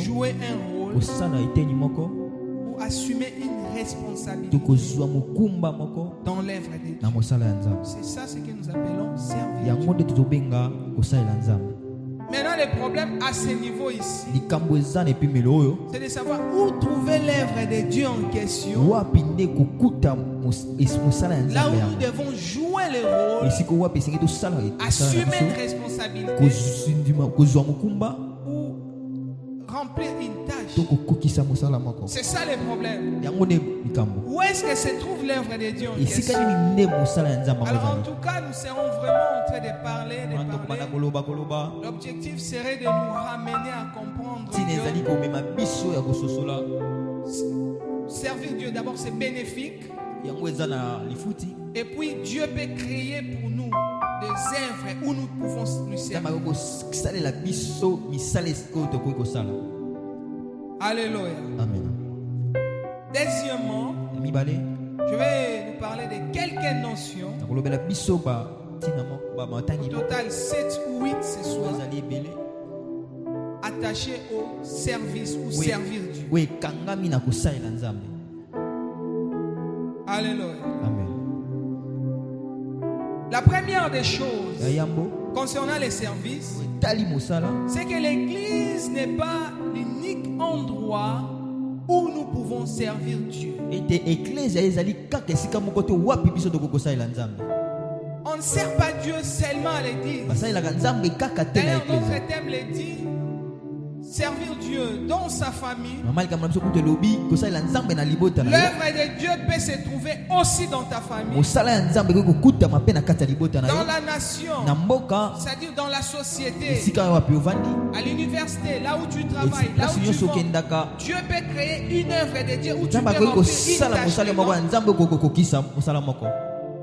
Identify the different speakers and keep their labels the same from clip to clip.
Speaker 1: jouer un rôle, pour assumer une responsabilité dans l'œuvre de Dieu. C'est ça ce que nous appelons servir Dieu. Maintenant, le problème à ce niveau ici, c'est de savoir où trouver l'œuvre de Dieu en question. Là où nous devons jouer le rôle, assumer une responsabilité ou remplir une tâche. C'est ça le problème. Où est-ce que se trouve l'œuvre de Dieu en question? Alors en tout cas, nous serons vraiment en train de parler. L'objectif serait de nous ramener à comprendre Dieu. Servir Dieu d'abord c'est bénéfique. Et puis Dieu peut créer pour nous des œuvres où nous pouvons lui servir. Alléluia.
Speaker 2: Amen.
Speaker 1: Deuxièmement, je vais nous parler de quelques notions. Au total 7 ou 8 ce soir, attachées au service ou servir Dieu. Alléluia.
Speaker 2: Amen.
Speaker 1: La première des choses concernant les services, c'est que l'église n'est pas l'unique endroit où nous pouvons servir Dieu. On ne sert pas Dieu seulement à l'église. D'ailleurs, notre thème le dit, servir Dieu dans sa famille. L'œuvre de Dieu peut se trouver aussi dans ta famille, dans la nation, c'est-à-dire dans la société, à l'université, là où tu travailles, là où tu vas. Dieu peut créer une œuvre de Dieu où tu peux remplir une tâche.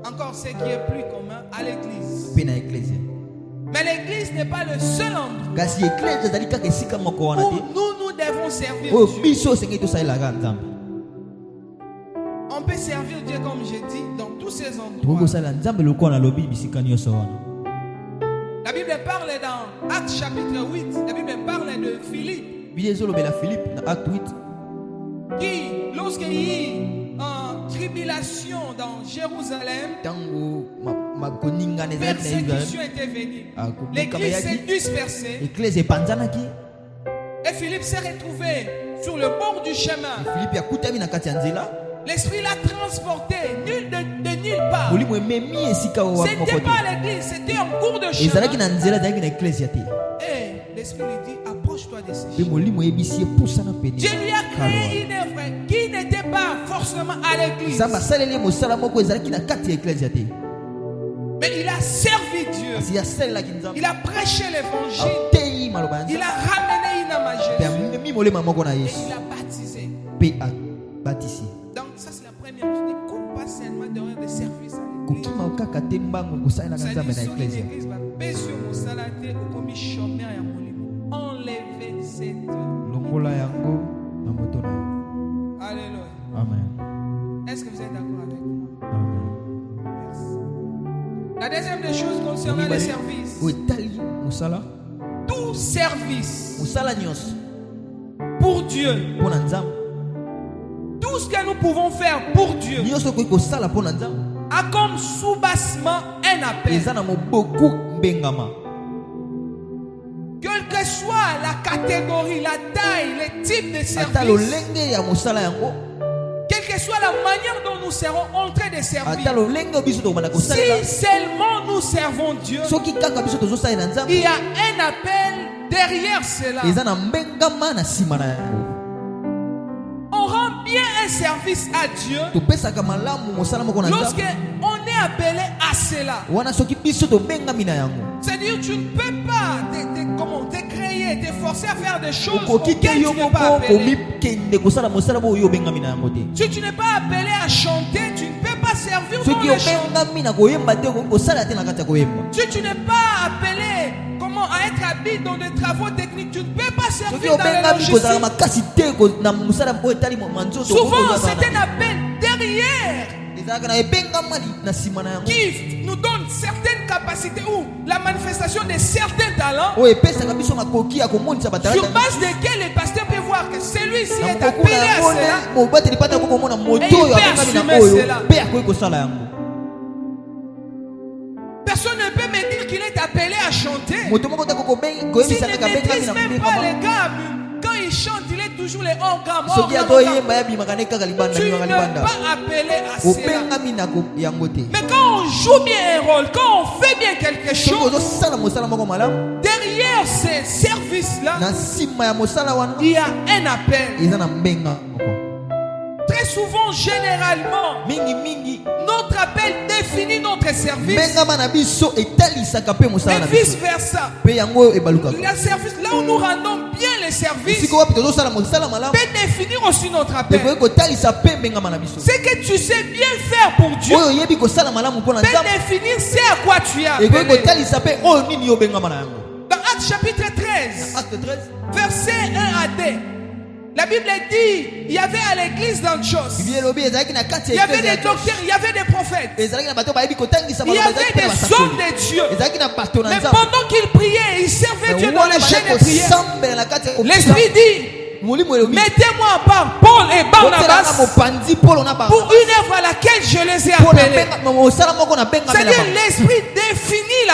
Speaker 1: Encore ce qui est plus commun à l'église. Mais l'église n'est pas le seul endroit où nous devons servir Dieu. On peut servir Dieu, comme j'ai dit, dans tous ces endroits. La Bible parle dans Actes chapitre 8. La Bible parle de Philippe qui, lorsqu'il y eut une tribulation dans Jérusalem, persécution était venue, l'église s'est dispersée et Philippe s'est retrouvé sur le bord du chemin. L'esprit l'a transporté de nulle part. Ce n'était pas l'église, c'était en cours de chemin. Et l'esprit lui dit, approche-toi de ces choses. Dieu lui a créé une œuvre qui n'était pas forcément à l'église. Mais il a servi Dieu. Il a prêché l'évangile. Il a ramené une âme à Jésus. Et il a baptisé. Donc ça c'est la première chose. Ne cours pas seulement derrière des services à l'église. Enlevez cette. Alléluia.
Speaker 2: Amen.
Speaker 1: Est-ce que vous êtes d'accord avec moi?
Speaker 2: Amen.
Speaker 1: Merci. La deuxième des choses concernant les services. Tout service pour Dieu. Tout ce que nous pouvons faire pour Dieu a comme sous-bassement un appel. Quelle que soit la catégorie, la taille, le type de service, quelle que soit la manière dont nous serons en train de servir, si seulement nous servons Dieu, il y a un appel derrière cela. On rend bien un service à Dieu lorsque on est appelé à cela. C'est-à-dire tu ne peux pas te créer, te forcer à faire des choses auxquelles tu n'es pas appelé. Si tu n'es pas appelé à chanter, tu ne peux pas servir dans les chants. Si tu n'es pas appelé à être habile dans des travaux techniques, tu ne peux pas servir dans les logistiques. Souvent c'est un appel derrière qui nous donne certaines capacités ou la manifestation de certains talents sur base desquels les pasteurs peuvent est appelé à cela. Et il peut assumer cela. Personne ne peut me dire qu'il est appelé à chanter. S'il ne maîtrise même pas les gammes, quand il chante, il est toujours les hors gammes. Tu n'es pas appelé à cela. Mais quand on joue bien un rôle, quand on fait bien quelque chose, derrière ces services-là, il y a un appel. Très souvent, généralement, notre appel définit notre service. Et vice versa. Le service, là où nous rendons bien les services, peut définir aussi notre appel. Ce que tu sais bien faire pour Dieu peut définir ce à quoi tu as appelé. Dans Actes chapitre 13, verset 1 à 2. La Bible dit, il y avait à l'église d'Antioche, il y avait des docteurs, il y avait des prophètes, il y avait des hommes de Dieu. Mais pendant qu'ils priaient, ils servaient Dieu dans les chaînes de prière. L'Esprit dit, mettez-moi à part Paul et Barnabas pour une œuvre à laquelle je les ai appelés. C'est-à-dire l'Esprit définit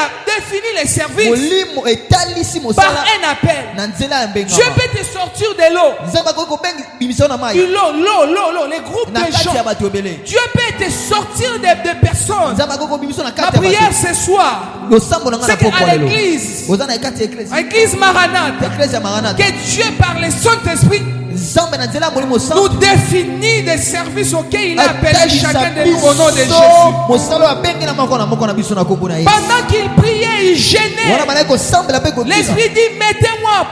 Speaker 1: les services par un appel. Dieu peut te sortir de l'eau, les groupes de gens. Dieu peut te sortir de personnes. Ma prière ce soir, c'est qu'à l'église, à l'église Maranatha, que Dieu par le Saint-Esprit nous définit des services auxquels il a appelé chacun de nous au nom de Jésus. Pendant qu'il priait, il gênait. L'Esprit dit, mettez-moi à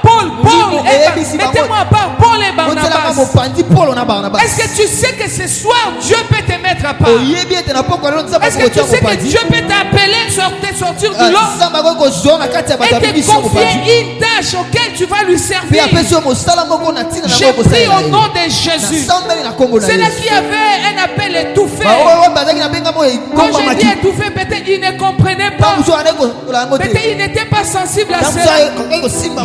Speaker 1: mettez-moi à part Paul et Barnabas. Est-ce que tu sais que ce soir Dieu peut te mettre à part? Est-ce que tu sais que Dieu peut t'appeler, sortir du lot et te confier une tâche auquel tu vas lui servir? J'ai pris au nom de Jésus. C'est là qu'il y avait un appel étouffé. Quand j'ai dit étouffé, peut-être il ne comprenait pas. Peut-être il n'était pas sensible à cela.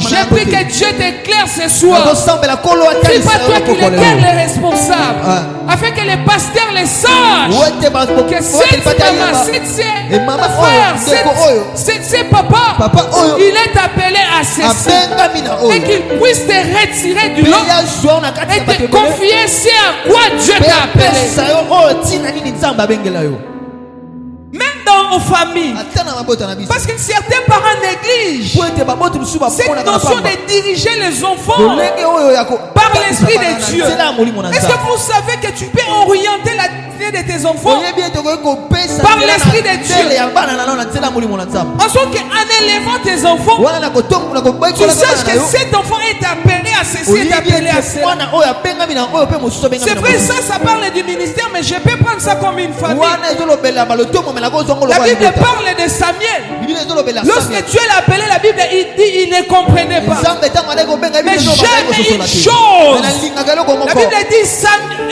Speaker 1: J'ai pris que Dieu t'éclaire ce soir. C'est pas toi qui éclaire les responsables. Afin que les pasteurs les sachent. Que cette maman, cette papa, il est appelé à cesser. Et qu'il puisse te retirer du lot et te confier ce à quoi Dieu t'a appelé. Même dans nos familles. Parce que certains parents négligent cette notion de diriger les enfants par l'Esprit de Dieu. Est-ce que vous savez que tu peux orienter la destinée de tes enfants par l'Esprit de Dieu? En sorte qu'en élevant tes enfants, tu saches que cet enfant est appelé à ceci, est appelé à cela. C'est vrai, ça parle du ministère, mais je peux prendre ça comme une famille. La Bible parle de Samuel. Lorsque Dieu l'a appelé, la Bible il ne comprenait pas. Mais jamais une chose. La Bible dit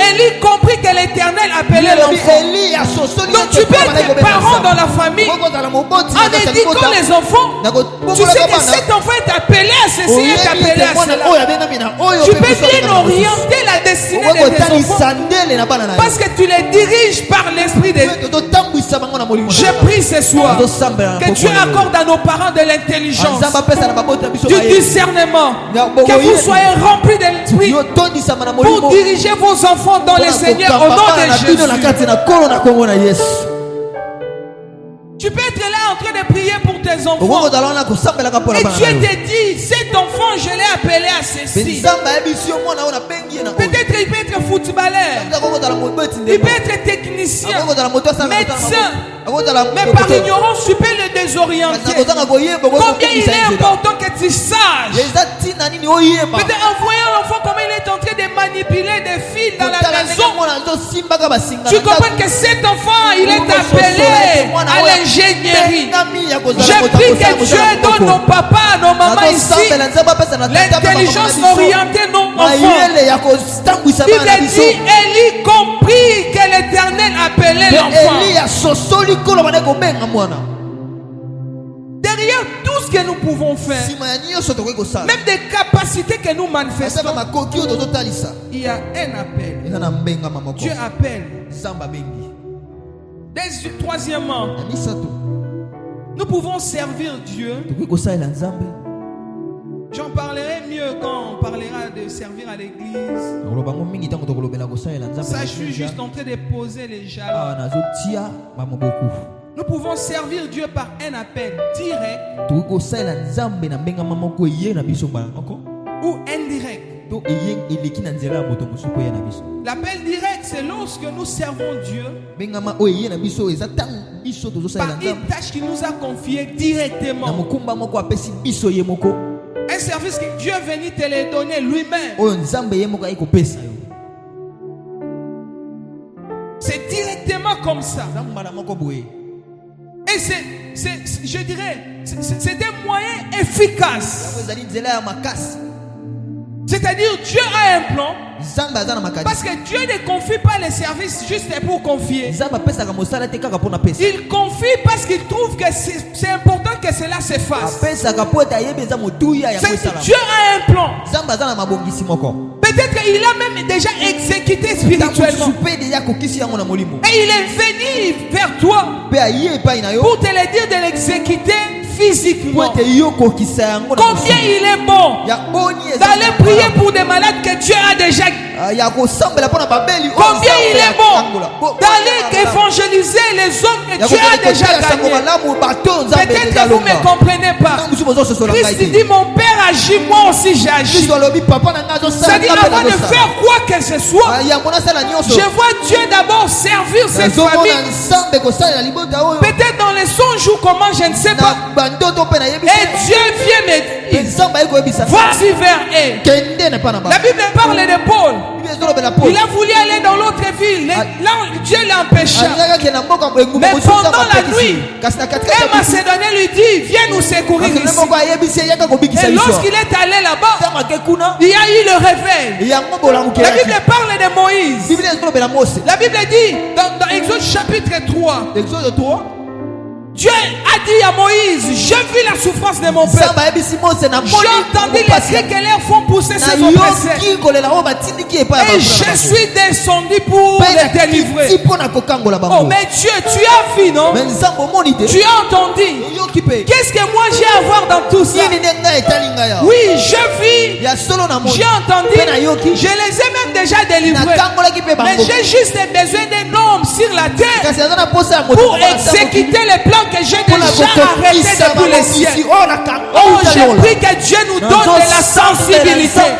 Speaker 1: Élie comprit que l'Éternel appelait l'enfant. Donc tu peux être parent dans la famille en éduquant les enfants. Tu sais que cet enfant est appelé à ceci, est appelé à cela. Tu peux bien orienter la destinée de tes enfants parce que tu les diriges par l'Esprit de Dieu. Je prie ce soir que Dieu accorde à nos parents de l'intelligence, du discernement, que vous soyez remplis de l'Esprit pour diriger vos enfants dans les Seigneurs au nom de Jésus. Tu peux être là en train de prier pour tes enfants. Et Dieu te dit, cet enfant, je l'ai appelé à ceci. Peut-être il peut être footballeur. Il peut être technicien, médecin. Mais par ignorance, tu peux le désorienter. Combien il est important que tu saches. Peut-être en voyant l'enfant comment il est en train de manipuler des fils dans la maison. Tu comprends que cet enfant, il est appelé à l'ingénierie. Je prie que Dieu donne nos papas, nos mamans ici l'intelligence d'orienter nos enfants. Il dit, Élie comprit que l'Éternel appelait l'enfant. Derrière tout ce
Speaker 2: que nous pouvons faire, même des capacités que nous manifestons, il y a un appel. Dieu appelle. Troisièmement, nous pouvons servir Dieu. J'en parlerai mieux quand on parlera de servir à l'église. Ça, je suis juste en train de poser les jalons. Nous pouvons servir Dieu par un appel direct ou indirect. L'appel direct, c'est lorsque nous servons Dieu par une tâche qu'il nous a confiée directement. Un service que Dieu est venu te le donner lui-même. C'est directement comme ça. Et je dirais, c'est un moyen efficace. C'est-à-dire, Dieu a un plan. Parce que Dieu ne confie pas les services juste pour confier. Il confie parce qu'il trouve que c'est important que cela se fasse. Dieu a un plan. Peut-être qu'il a même déjà exécuté spirituellement. Et il est venu vers toi pour te le dire de l'exécuter physiquement. Combien il est bon d'aller prier pour des malades que Dieu a déjà. Combien il est bon d'aller évangéliser les hommes que Dieu a déjà gagnés. Peut-être que vous ne me comprenez pas. Christ dit, mon Père agit, moi aussi j'agis. C'est-à-dire, avant de faire quoi que ce soit, je vois Dieu d'abord servir cette famille. Peut-être dans les songes ou comment, je ne sais pas. Et Dieu vient me dire, voici vers eux. La Bible parle de Paul. Il a voulu aller dans l'autre ville. Là, Dieu l'empêcha. Mais pendant la nuit, un Macédonien lui dit, viens nous secourir ici. Et lorsqu'il est allé là-bas, il y a eu le réveil. La Bible parle de Moïse. La Bible dit dans Exode chapitre 3, Dieu a dit à Moïse, j'ai vu la souffrance de mon peuple. J'ai entendu les cris que leurs font pousser ses oppresseurs. Et je suis descendu pour les délivrer. Oh, mais Dieu, tu as vu, non? Tu as entendu. Qu'est-ce que moi j'ai à voir dans tout ça? Oui, j'ai vu, j'ai entendu, je les ai même déjà délivrés. Mais j'ai juste besoin d'un homme sur la terre pour exécuter les plans que j'ai déjà arrêtés depuis les siècles. Oh, j'ai pris que Dieu nous donne de la sensibilité de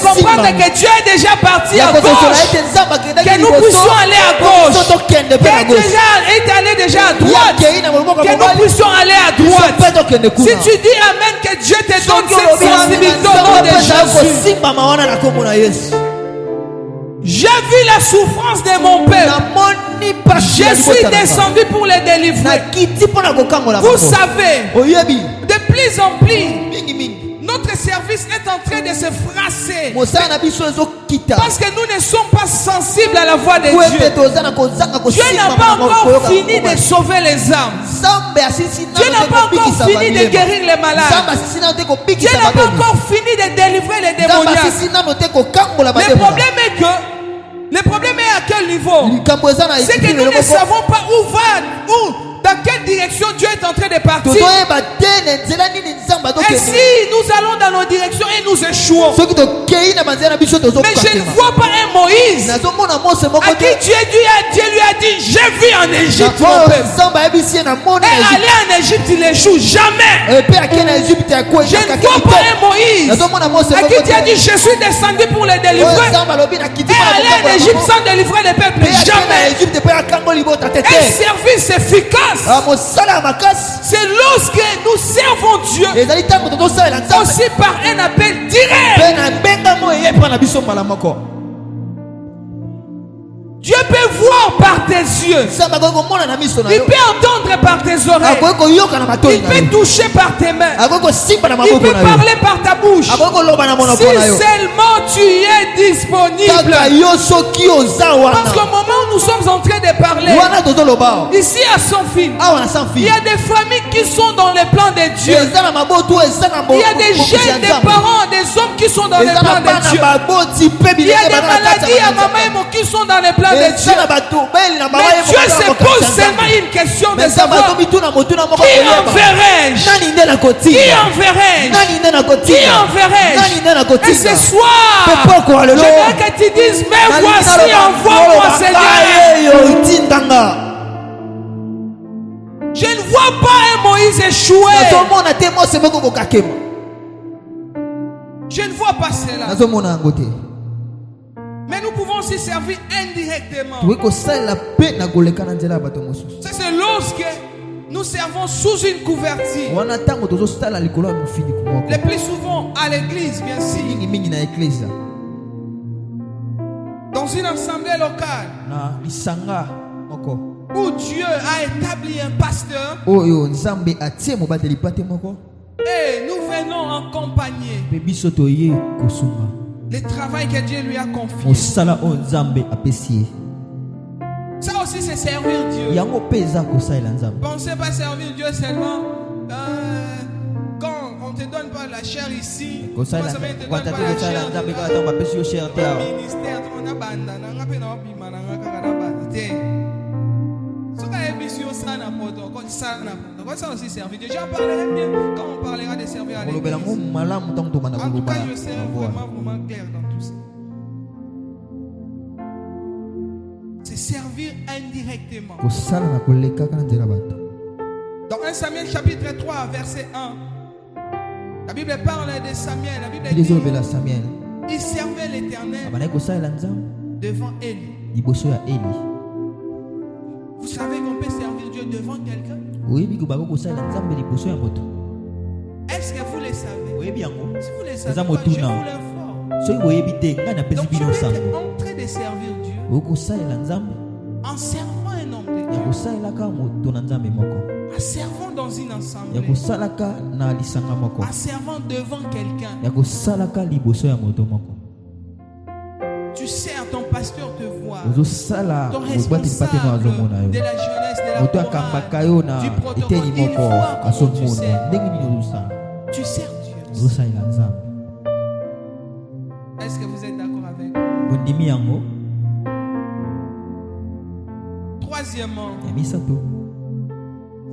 Speaker 2: comprendre que Dieu est déjà parti à gauche, que nous puissions aller à gauche, que déjà est allé déjà à droite, que nous puissions aller à droite. Si tu dis Amen, que Dieu te donne cette sensibilité au nom de Jésus. J'ai vu la souffrance de mon père. Je suis descendu pour les délivrer. Vous savez, de plus en plus, notre service est en train de se fracasser. Parce que nous ne sommes pas sensibles à la voix de Dieu. Dieu n'a pas encore fini de sauver les âmes. Dieu n'a pas encore fini de guérir les malades. Dieu n'a pas encore fini de délivrer les démoniaques. Le problème est à quel niveau? C'est que nous ne savons pas dans quelle direction Dieu est en train de partir. Et si nous allons dans nos directions et nous échouons. Mais je ne vois pas un Moïse à qui Dieu lui a dit, j'ai vu en Égypte mon peuple. Et aller en Égypte il échoue jamais. Je ne vois pas un Moïse à qui Dieu a dit, je suis descendu pour les délivrer. Et aller en Égypte sans délivrer les peuples jamais. Un service efficace, c'est lorsque nous servons Dieu aussi par un appel direct. Dieu peut peut voir par tes yeux. Il peut entendre par tes oreilles. Il peut toucher par tes mains. Il peut parler par ta bouche. Si seulement tu es disponible. Parce qu'au moment où nous sommes en train de parler, ici à son film, il y a des familles qui sont dans les plans de Dieu. Il y a des jeunes, des parents, des hommes qui sont dans les plans de Dieu. Il y a des maladies à maman qui sont dans les plans de Dieu. Mais Dieu se pose seulement une question de savoir qui enverrai-je? Qui enverrai-je? Qui enverrai-je? Et ce soir, je veux que tu dises, mais voici, envoie-moi, Seigneur. Je ne vois pas un Moïse échoué. Je ne vois pas cela. Mais nous pouvons aussi servir indirectement. Ça, c'est lorsque nous servons sous une couverture. Le plus souvent à l'église, bien sûr. Dans une assemblée locale. Où Dieu a établi un pasteur. Et nous venons accompagner le travail que Dieu lui a confié. Ça aussi c'est servir Dieu. Pensez pas servir Dieu seulement quand on ne te donne pas la chair ici. Quand ça ne te donne pas la chair du ministère. Ça aussi servir Dieu. J'en parlerai bien quand on parlera de servir à l'église. En tout cas, je serai vraiment clair dans tout ça. C'est servir indirectement. Dans 1 Samuel chapitre 3 verset 1, la Bible parle de Samuel. La Bible dit il servait l'Éternel devant Élie. Vous savez qu'on peut servir Dieu devant quelqu'un? Est-ce que vous le savez? Si vous le savez, je vous l'informe. Donc tu peux être en train de servir Dieu en servant un homme de Dieu, en servant dans une assemblée, en servant devant quelqu'un. Tu sers, ton pasteur te voit, ton responsable de la jeunesse, de la chorale, du protocole, il voit comment tu sers. Tu sers Dieu. Est-ce que vous êtes d'accord avec moi? Troisièmement,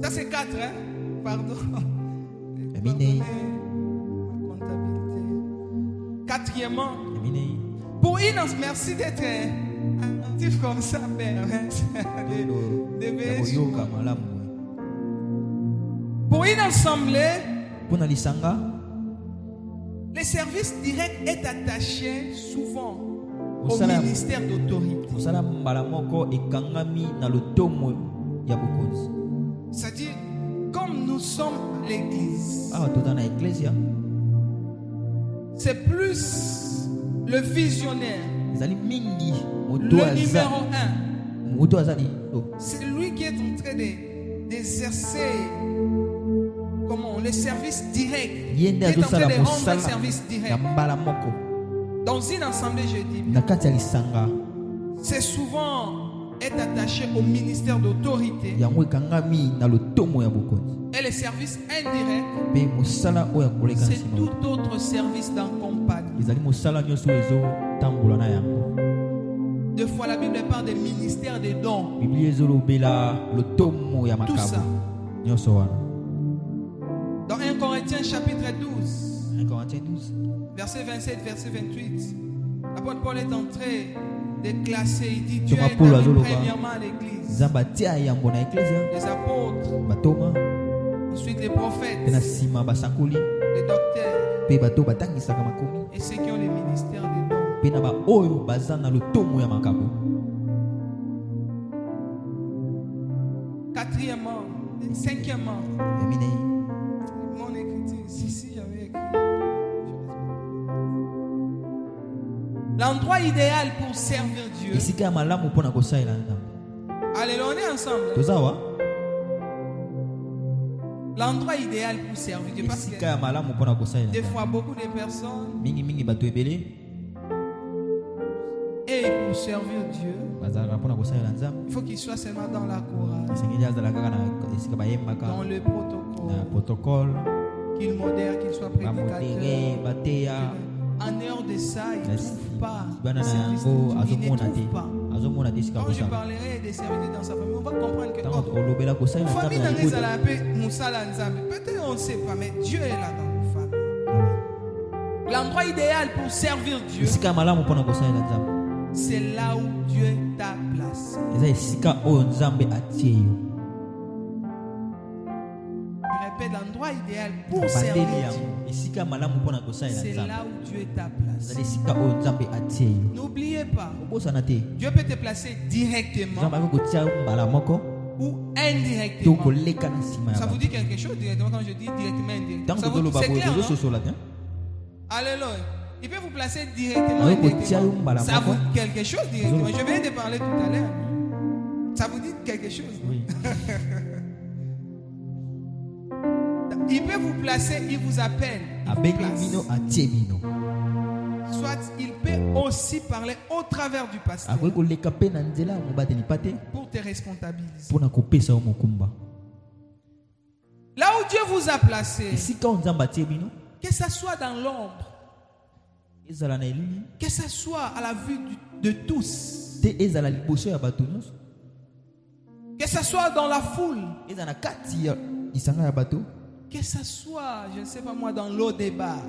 Speaker 2: ça c'est 4, hein? Pardon. Comptabilité. Quatrièmement, pour une merci d'être actif comme ça, Père. Pour une assemblée, le service direct est attaché souvent au ministère d'autorité. C'est-à-dire, comme nous sommes l'église, c'est plus le visionnaire, le numéro 1. C'est lui qui est en train d'exercer le service direct. Qui est en train de rendre le service direct. Dans une assemblée, je dis, c'est souvent être attaché au ministère d'autorité. Et le service indirect, c'est tout autre service d'accompagnement. Deux fois la Bible parle des ministères des dons. Tout ça. Dans 1 Corinthiens chapitre 12, verset 27, verset 28, l'apôtre Paul est en train de classer. Il dit Dieu a établi premièrement l'église, les apôtres, ensuite les prophètes, les docteurs et ceux qui ont les ministères des dons. Quatrièmement, cinquièmement, mon écriture ici, j'avais écrit. L'endroit idéal pour servir Dieu. Alléluia, on est ensemble. L'endroit idéal pour servir Dieu. Parce que des fois, beaucoup de personnes, et pour servir Dieu, il faut qu'il soit seulement dans la chorale, dans le protocole, qu'il modère, qu'il soit prédicateur. En dehors de ça, il ne trouve pas. Il ne trouve pas. Quand je parlerai des serviteurs dans sa famille, on va comprendre que la famille peut-être on ne sait pas, mais Dieu est là dans nos familles. L'endroit idéal pour servir Dieu, c'est là où Dieu t'a placé. Je répète, l'endroit idéal pour servir Dieu, c'est là où Dieu t'a placé. N'oubliez pas, Dieu peut te placer directement ou indirectement. Ça vous dit quelque chose directement quand je dis directement, indirectement? C'est clair, non? Alléluia. Il peut vous placer directement, indirectement. Ça vous dit quelque chose directement. Je viens de parler tout à l'heure. Ça vous dit quelque chose? Oui. Il peut vous placer, il vous appelle. Soit il peut aussi parler au travers du pasteur pour te responsabiliser. Là où Dieu vous a placé, que ça soit dans l'ombre, que ça soit à la vue de tous, que ça soit dans la foule, que ça soit, je ne sais pas moi, dans l'eau des bars,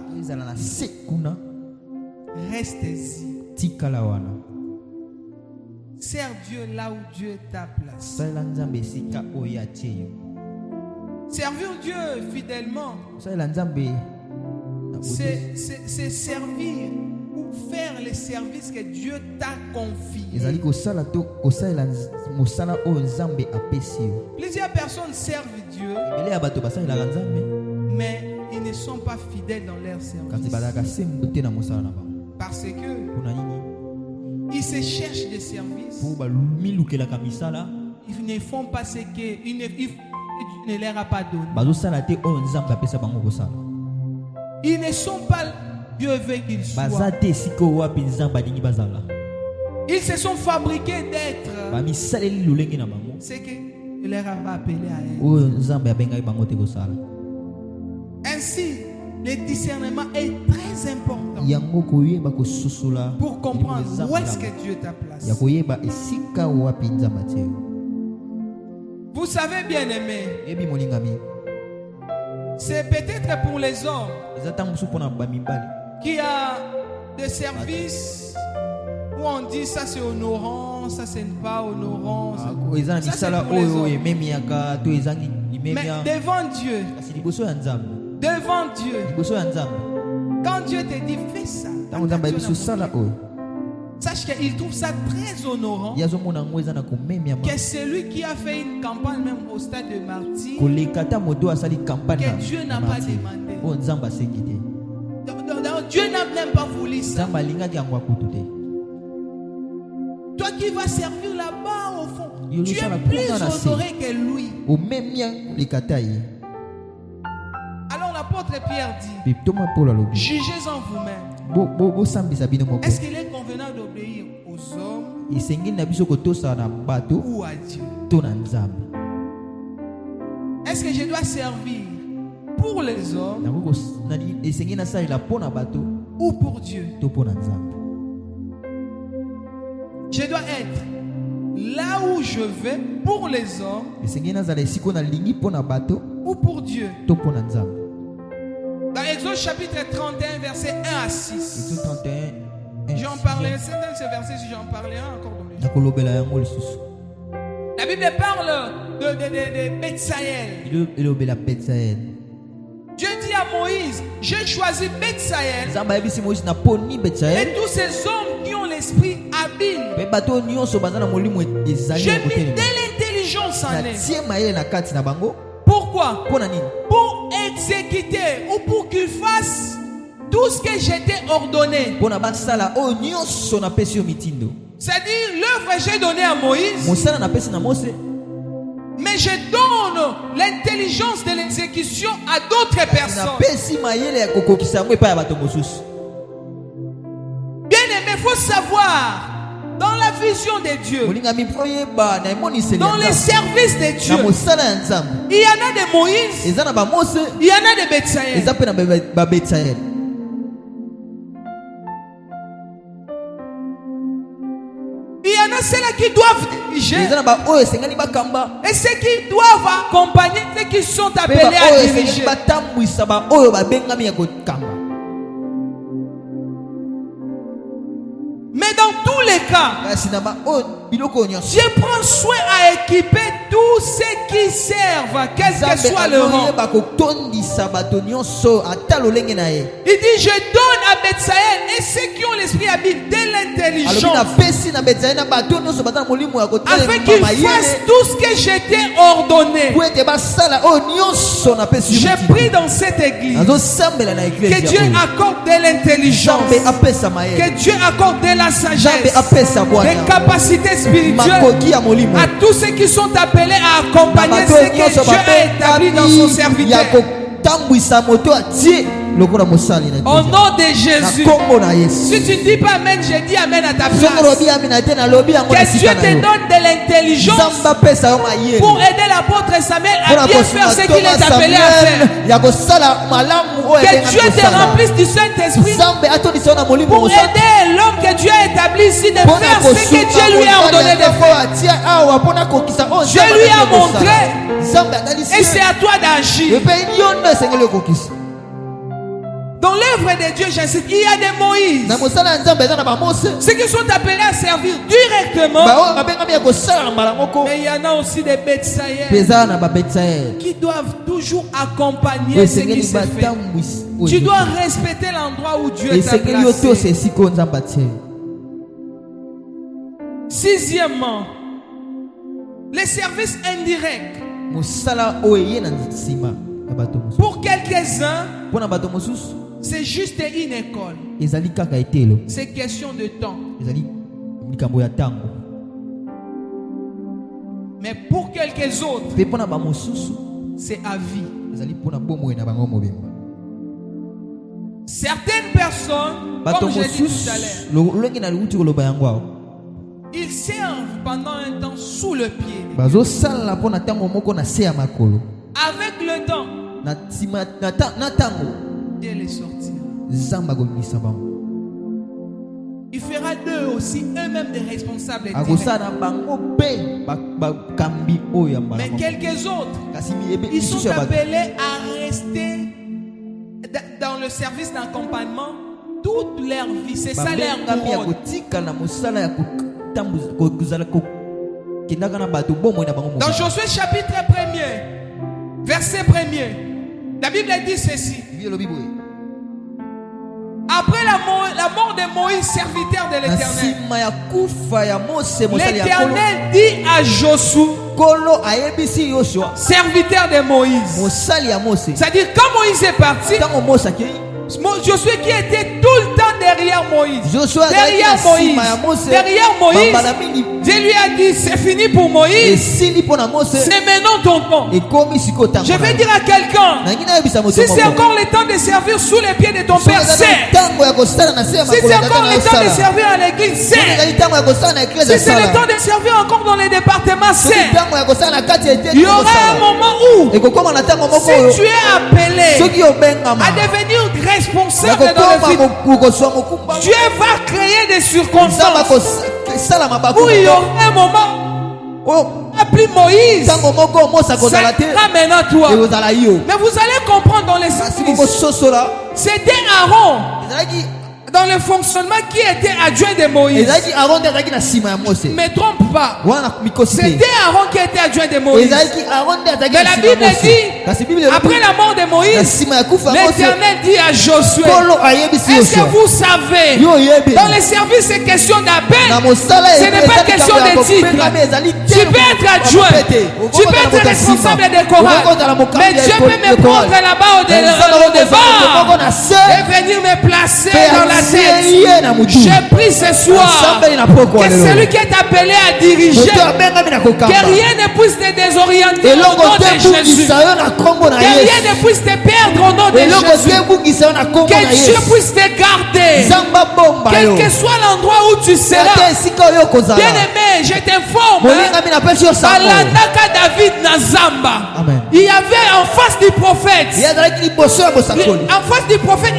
Speaker 2: restez-y. Sers Dieu là où Dieu t'a placé. Servir Dieu fidèlement, c'est servir ou faire les services que Dieu t'a confiés. Plusieurs personnes servent Dieu, mais ils ne sont pas fidèles dans leur service. Parce que ils se cherchent des services. Ils ne font pas ce que il ne leur a pas donné. Ils ne sont pas Dieu veut qu'ils soient. Ils se sont fabriqués d'être ce que leur a appelé à être. Ainsi, le discernement est très important pour comprendre où est-ce que Dieu t'a placé. Vous savez, bien aimé, c'est peut-être pour les hommes qui a des services où on dit ça c'est honorant, ça c'est pas honorant. Ça c'est pour les hommes. Mais devant Dieu, quand Dieu te dit fais ça, sache qu'il trouve ça très honorant que celui qui a fait une campagne même au stade de martyr, que Dieu n'a pas demandé. Donc Dieu n'a même pas voulu ça. Toi qui vas servir là-bas au fond, tu es plus honoré que lui. Alors l'apôtre Pierre dit, jugez-en vous-même. Est-ce qu'il est convenant d'obéir aux hommes ou à Dieu? Est-ce que je dois servir pour les hommes ou pour Dieu? Je dois être là où je vais pour les hommes ou pour Dieu. Dans Exode chapitre 31, verset 1 à 6. J'en parlais, c'est dans ce verset, si j'en parlais encore dans les jours. La Bible parle de Bethsaël. Dieu dit à Moïse, j'ai choisi Bethsaël et tous ces hommes qui ont l'esprit habile. J'ai mis de l'intelligence en eux. Pourquoi? Pour exécuter ou pour qu'ils fassent tout tout ce que j'étais ordonné. C'est-à-dire l'œuvre que j'ai donnée à Moïse. Mais je donne l'intelligence de l'exécution à d'autres personnes. Bien aimé, il faut savoir, dans la vision de Dieu, dans les services de Dieu, il y en a de Moïse, il y en a de Betsaël. Il y en a ceux-là qui doivent diriger et ceux qui doivent accompagner ceux qui sont appelés à diriger. Mais dans tous les cas, je prends soin à équiper tous ceux qui servent, quel que soit le rang. Il dit, je donne à Betsaël et ceux qui ont l'esprit habile de l'intelligence, afin qu'ils fassent tout ce que j'étais ordonné. J'ai pris dans cette église que Dieu accorde de l'intelligence, que Dieu accorde de la sagesse, des capacités spirituelles à tous ceux qui sont appelés à accompagner ce que Dieu a établi dans son serviteur. Au nom de Jésus. Si tu ne dis pas amen, je dis amen à ta place. Que Dieu te donne de l'intelligence pour aider l'apôtre Samuel à bien faire ce qu'il est appelé à faire. Que Dieu te remplisse du Saint-Esprit pour aider l'homme que Dieu a établi ici de faire ce que Dieu lui a ordonné de faire. Dieu lui a montré et c'est à toi d'agir. Dans l'œuvre de Dieu, j'insiste, il y a des Moïse, ceux qui sont appelés à servir directement. Mais il y en a aussi des Betsaël qui doivent toujours accompagner ce qui se fait. Tu dois respecter l'endroit où Dieu t'a placé. Sixièmement, les services indirects. Pour quelques-uns, c'est juste une école. C'est question de temps. Mais pour quelques autres, c'est à vie. Certaines personnes, comme j'ai dit tout à l'heure, ils servent pendant un temps sous le pied. Avec le temps, Dieu les sortira. Il fera d'eux aussi eux-mêmes des responsables. Mais quelques autres, ils sont appelés à rester dans le service d'accompagnement toute leur vie. C'est ça leur couronne. Dans Josué chapitre 1er, verset 1er, la Bible dit ceci. Après la mort de Moïse, serviteur de l'Éternel, l'Éternel dit à Josué, serviteur de Moïse. C'est-à-dire quand Moïse est parti, Josué qui était tout le temps derrière Moïse. Derrière Moïse, Dieu lui a dit, c'est fini pour Moïse. C'est maintenant ton temps. Je vais dire à quelqu'un, si c'est encore le temps de servir sous les pieds de ton père, c'est. Si c'est encore le temps de servir à l'église, c'est. Si c'est le temps de servir encore dans les départements, c'est. Il y aura un moment où, si tu es appelé à devenir responsable dans le futur, Dieu va créer des circonstances où il y aura un moment appelé Moïse, ça sera maintenant toi. Mais vous allez comprendre dans les Sacrifices, c'était Aaron dans le fonctionnement qui était adjoint de Moïse. Ne me trompe pas. C'était Aaron qui était adjoint de Moïse. Mais la Bible dit, après la mort de Moïse, l'Éternel dit à Josué, est-ce que vous savez, dans les services c'est question d'appel, ce n'est pas question de titre. Tu peux être adjoint, tu peux être responsable des chorales, mais Dieu peut me prendre là-bas au départ et venir me placer dans la tête. J'ai pris ce soir que celui qui est appelé à diriger, que rien ne puisse te désorienter au nom de Jésus, que rien ne puisse te perdre au nom de Jésus, que Dieu puisse te garder, quel que soit l'endroit où tu seras. Bien aimé, je t'informe, Alandaka David Nazamba, il y avait en face du prophète, il y avait des Eliab, en face du prophète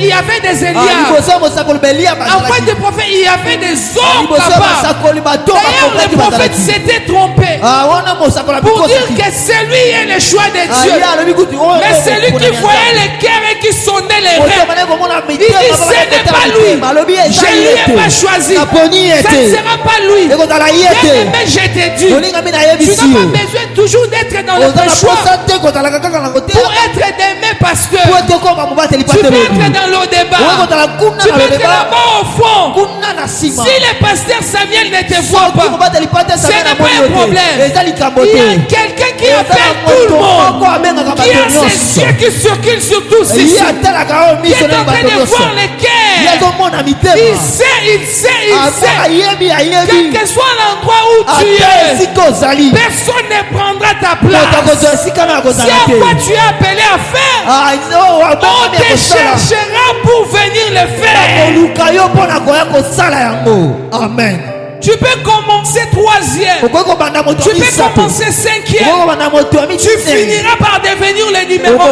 Speaker 2: il y avait des hommes capables. D'ailleurs le prophète s'était trompé pour dire que celui est le choix de Dieu, mais celui qui voyait les cœurs et qui sondait les reins, il dit ce n'est pas lui, je ne lui ai pas choisi, ça ne sera pas lui. Mais je te dis, tu n'as pas besoin toujours d'être dans le choix pour être aimé pasteur. Tu peux être dans le débat, tu peux être là-bas au fond. Si le pasteur Samuel ne te voit pas, ce n'est pas un problème. Il y a quelqu'un qui appelle tout le monde, qui a ses yeux qui circulent sur tous ici, qui est en train de voir les cœurs. Il sait. Quel que soit l'endroit où tu es, personne ne prendra ta place. Si à quoi tu es appelé à faire, on te cherchera pour venir le faire.
Speaker 1: Amen.
Speaker 2: Tu peux commencer 3e. Tu peux commencer 5e. Tu finiras par devenir le numéro 1.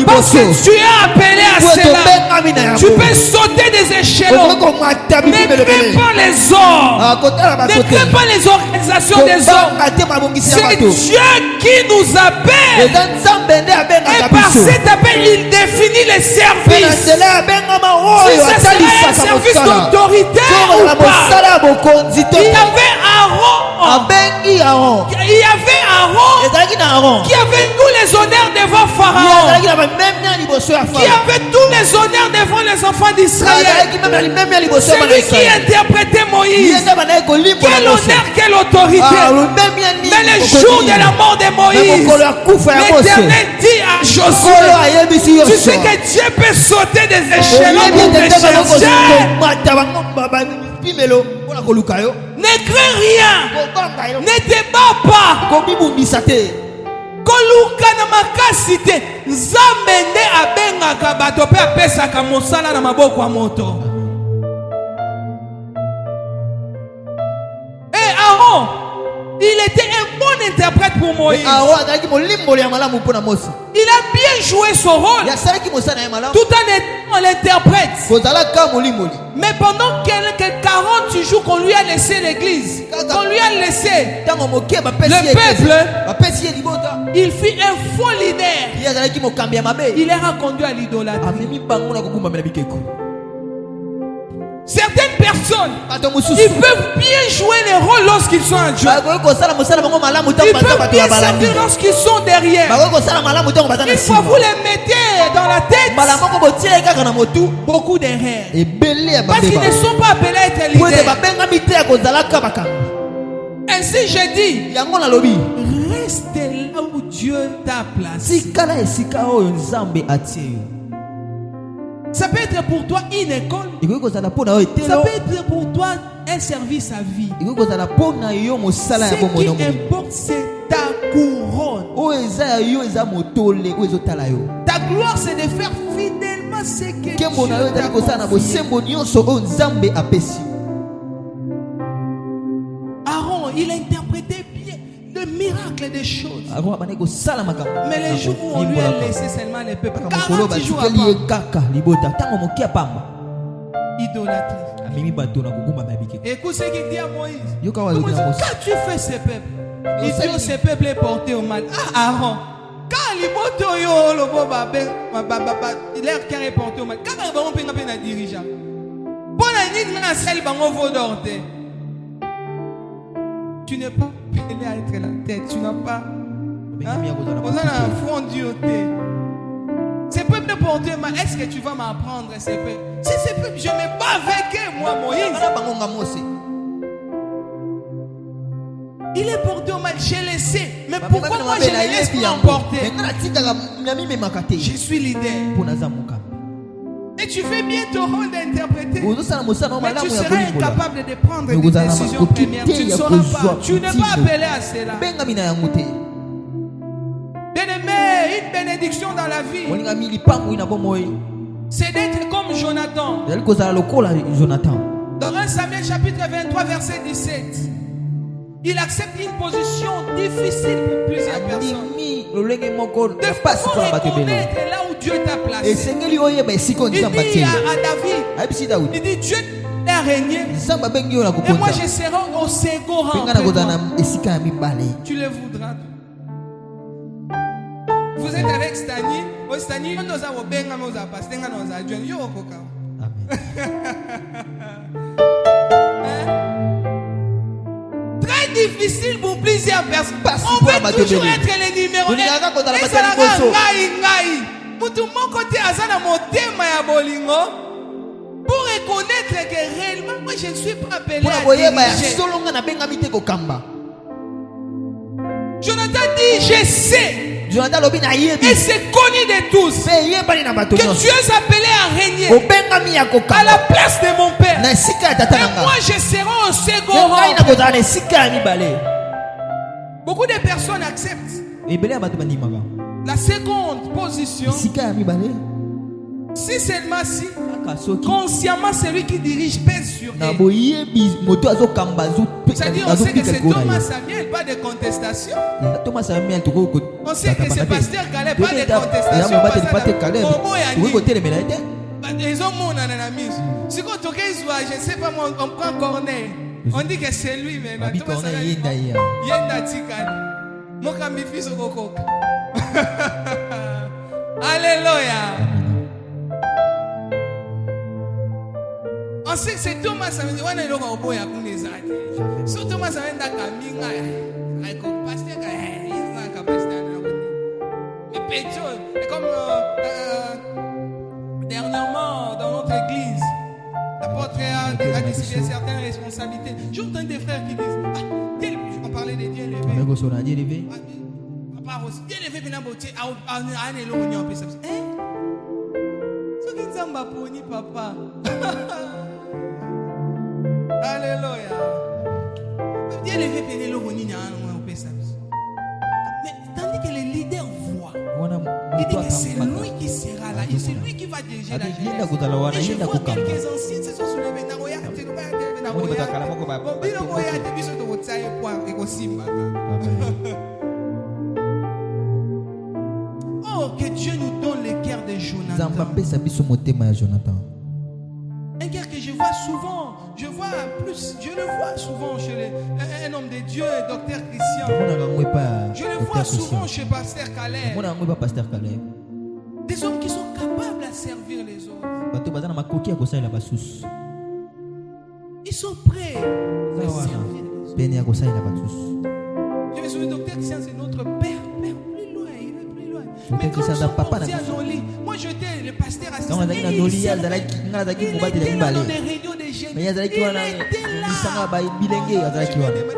Speaker 2: Parce que tu es appelé à cela. Tu peux sauter des échelons. Ne crains pas les hommes. Ne crains pas les organisations des hommes. C'est Dieu qui nous appelle. Et par cet appel, il définit les services. Si ce serait un service d'autorité ou pas. Il y avait Aaron qui avait tous les honneurs devant Pharaon, qui avait tous les honneurs devant les enfants d'Israël. Celui qui interprétait Moïse, quel honneur, quelle autorité. Mais le jour de la mort de Moïse, l'Éternel dit à Josué, tu sais que Dieu peut sauter des échelons pour te chercher. Ne crains rien, ne te bats pas. Koluka na makasi te, Nzambe nde abengaka bato pe apesaka mosala na maboko ya moto. Et Aaron, il était un bon interprète pour Moïse. Il a bien joué son rôle tout en étant l'interprète. Mais pendant quelques 40 jours qu'on lui a laissé l'église, qu'on lui a laissé le peuple, il fut un faux leader. Il les a conduits à l'idolâtrie. Certaines personnes, ils peuvent bien jouer les rôles lorsqu'ils sont adjoints. Ils peuvent bien servir lorsqu'ils sont derrière. Une fois vous les mettez dans la tête, beaucoup d'erreurs. Parce qu'ils ne sont pas appelés à être leaders. Ainsi je dis, reste là où Dieu t'a placé. Ça peut être pour toi une école. Ça peut être pour toi un service à vie. Ce qui importe, c'est ta couronne. Ta gloire, c'est de faire fidèlement ce que Dieu t'a confié. Aaron, il a interprété bien de miracles des choses. Mais les jours où on lui a laissé seulement les peuples, 40 jours après, idolâtrie. Écoute ce qu'il dit à Moïse. Quand tu fais ces peuples, il dit ce peuple est porté au mal. Ah, Aaron, quand l'air qui est porté au mal, quand on peut diriger, Tu n'es pas appelé à être la tête. Tu n'as pas. On a un front du thé. C'est peu pour Dieu, mais est-ce que tu vas m'apprendre ces peu? Si c'est peu, je me bats avec moi, Moïse. Il est porté au mal, je le sais. Mais pourquoi moi je le laisse m'emporter? Je suis leader. Et tu fais bien ton rôle d'interpréter. Mais tu seras incapable de prendre des décisions premières. Tu ne sauras pas. Tu n'es pas appelé à cela. Bien-aimé, une bénédiction dans la vie, c'est d'être comme Jonathan. Dans 1 Samuel chapitre 23 verset 17, il accepte une position difficile pour plusieurs personnes. De reconnaître là où Dieu t'a placé. Il dit à David, il dit Dieu t'a régné et moi je serai au second rang. Tu le voudras. Vous êtes avec Stani. Stani, nous avons bien nous avons passé nous avons yo koka. Très difficile pour plusieurs personnes. On veut toujours être les numéros 1. Et ça la ngai. Pour tout mon côté azana motema ya bolingo. Pour reconnaître que réellement moi je ne suis pas appelé à diriger. Jonathan dit je sais. Et c'est connu de tous que Dieu est appelé à régner à la place de mon père. Et moi je serai au second rang. Beaucoup de personnes acceptent la seconde position si seulement si consciemment celui qui dirige pèse sur elle. C'est-à-dire on sait que c'est Thomas Samuel, pas de contestation. On sait que c'est pasteur Calais, pas de contestation. Ils ont mon anamis. Si quand on je ne sais pas moi, on prend Corneille. On dit que c'est lui maintenant. Thomas Samuel. Yenda Tikani. Mon cami fils au coco. Alléluia. On sait que c'est Thomas Samuel. On est là au bout à les années. So Thomas Samuel n'a qu'à minga. Avec le pasteur, il n'a qu'à pasteur. Mais pétrole, comme dernièrement dans notre église, l'apôtre a décidé certaines responsabilités. J'entends des frères qui disent on parlait de Dieu élevé. Papa aussi, Dieu élevé, bien beauté. Ce qui nous a poni papa. Alléluia. Dieu élevé, bien élevé, mais tandis que les leaders voient, il dit que c'est lui qui sera là, et c'est lui qui va diriger la jeunesse. Et je vois quelques anciens se sont soulevés. Oh, que Dieu nous donne le cœur de Jonathan. Un cœur que je vois souvent, je le vois souvent chez un homme de Dieu, docteur Christian. Je le vois souvent chez pasteur Calais. Des hommes qui sont capables à servir les autres. Ils sont prêts à servir les autres. Je me souviens, docteur Christian, c'est notre père. Plus loin, il est plus loin. Mais quand son papa dit à Noli, moi j'étais le pasteur assistant. Il était là dans les réunions des jeunes. Il était là.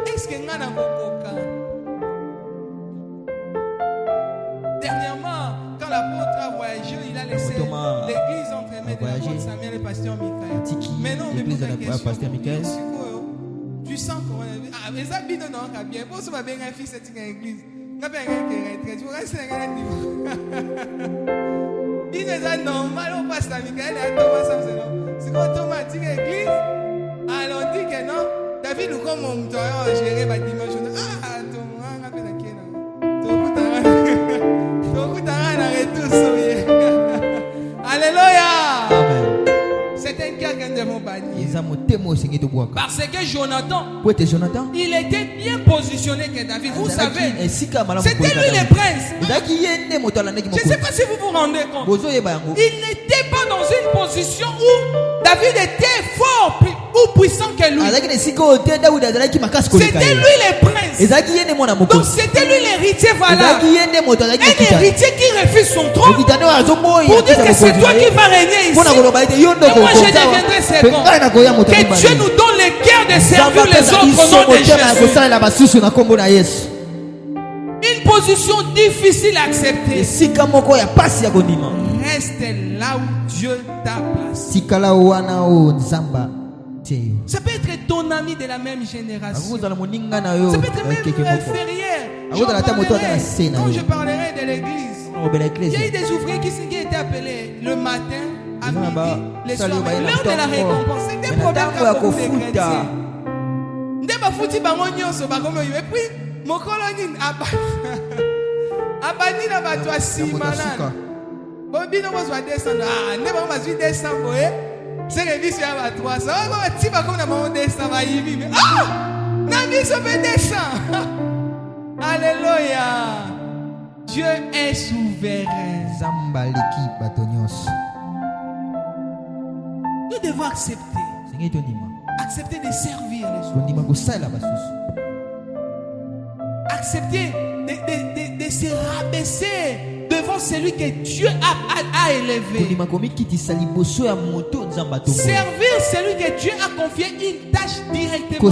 Speaker 2: Est-ce que Ngana Mokoka? Dernièrement, quand l'apôtre a voyagé, il a laissé l'église entremêlée de l'apôtre Samuel et le pasteur Michael. Maintenant, on me pose la question. Tu sens qu'on est. Ah, mais ça bide non, bien. Pour ça, on va bien un fils de l'église. On va bien un retraite. Tu vois, c'est un niveau. Il est normal, on passe la Michael et Thomas Samson. C'est quand Thomas dit l'église, alors on dit que non. David, nous, comme on doit gérer ma dimension. Ah, Thomas, on a fait la quête. Alléluia. C'est un cœur que nous devons bannir. Parce que Jonathan, il était bien positionné que David. Vous savez, c'était lui le prince. Je ne sais pas si vous vous rendez compte. Il n'était n'était pas dans une position où David était fort ou puissant que lui. C'était lui le prince. Donc c'était lui l'héritier valable. Un héritier qui refuse son trône pour dire que c'est toi qui vas régner ici. Et moi je deviendrai second. Que Dieu nous donne le cœur de servir les autres au nom de Jésus. Une position difficile à accepter. Reste là où Dieu t'a placé. Ça peut être ton ami de la même génération. Ça peut être même inférieur. Quand je parlerai de l'église, il y a eu des ouvriers qui étaient appelés le matin, à midi, le soir. L'heure de la récompense. C'est des problèmes pour les chrétiens. Et puis, mon colonine abani na bato asimana. Bobino mozwa descendre. Ne ba mazwi descendre. C'est que dit à 300. Ça va ti ba comme na mon descendre va yibi. Na biso be descendre. Alléluia. Dieu est souverain.
Speaker 1: Zambaliki batonyos.
Speaker 2: Nous devons accepter. Accepter de servir les autres. Accepter de se rabaisser devant celui que Dieu a élevé. Servir celui que Dieu a confié une tâche directement.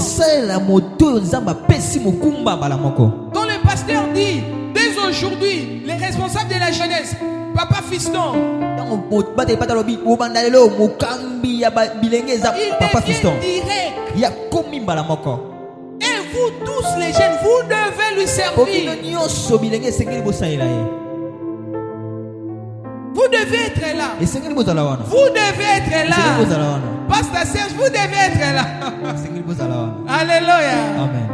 Speaker 2: Quand le pasteur dit, dès aujourd'hui, les responsables de la jeunesse, papa fiston, il direct. Et vous tous les jeunes, vous devez lui servir. Vous devez être là. Vous devez être là. Pasteur Serge, vous devez être là. Alléluia.
Speaker 1: Amen.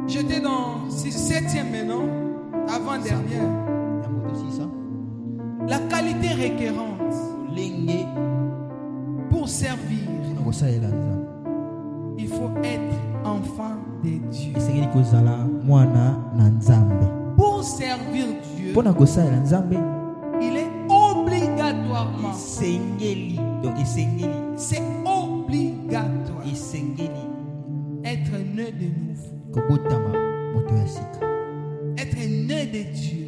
Speaker 2: J'étais dans 7e maintenant, avant-dernière. La qualité requérante pour servir, il faut être enfant de Dieu. Pour servir Dieu, il est obligatoirement. C'est obligatoire. Être né de nouveau. Être né de Dieu.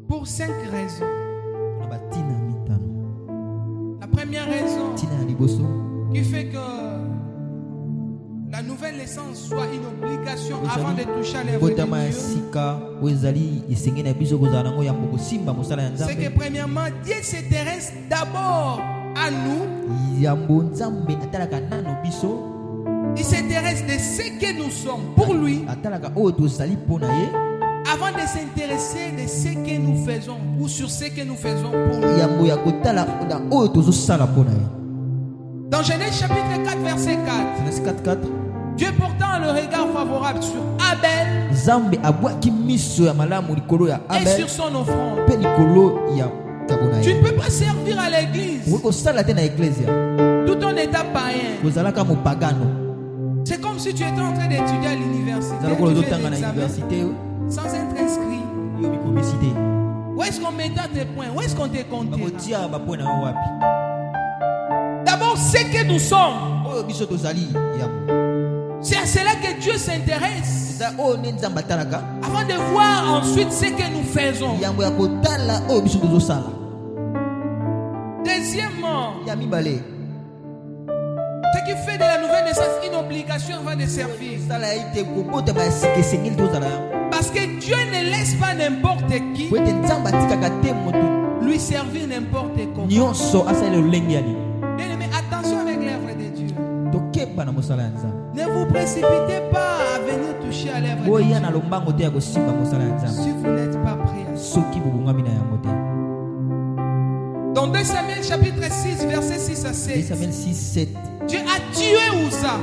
Speaker 2: Pour 5 raisons. La première raison qui fait que la nouvelle naissance soit une obligation avant de toucher à l'œuvre de Dieu, c'est que premièrement, Dieu s'intéresse d'abord à nous. Il s'intéresse de ce que nous sommes pour lui avant de s'intéresser de ce que nous faisons ou sur ce que nous faisons pour lui. Dans Genèse chapitre 4 verset 4, Dieu portant le regard favorable sur Abel et sur son offrande. Tu ne peux pas servir à l'église tout en état païen. C'est comme si tu étais en train d'étudier à l'université, sans être inscrit. Où est-ce qu'on met tes points? Où est-ce qu'on te compte? D'abord, c'est que nous sommes. C'est à cela que Dieu s'intéresse. Avant de voir ensuite ce que nous faisons. Deuxièmement, ce qui fait de la nouvelle naissance une obligation avant de servir. Parce que Dieu ne laisse pas n'importe qui lui servir n'importe comment. Bien aimé, attention avec l'œuvre de Dieu. Ne vous précipitez pas à venir toucher à l'œuvre de Dieu si vous n'êtes pas prêt. Dans 2 Samuel chapitre 6 verset 6 à 7, Dieu a tué Uza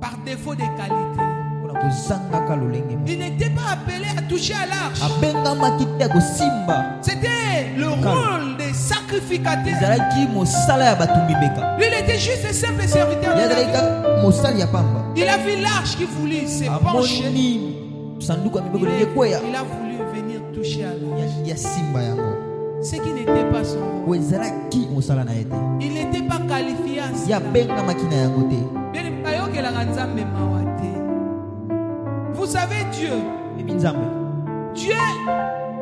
Speaker 2: par défaut de qualité. Il n'était pas appelé à toucher à l'arche. C'était le rôle de sacrifice. sacrificateur. Lui, il était juste un simple serviteur de la vie. Il a vu l'arche qui voulait se pencher. Il a voulu venir toucher à l'arche. Ce qui n'était pas son rôle. Il n'était pas qualifié à ça. Vous savez, Dieu,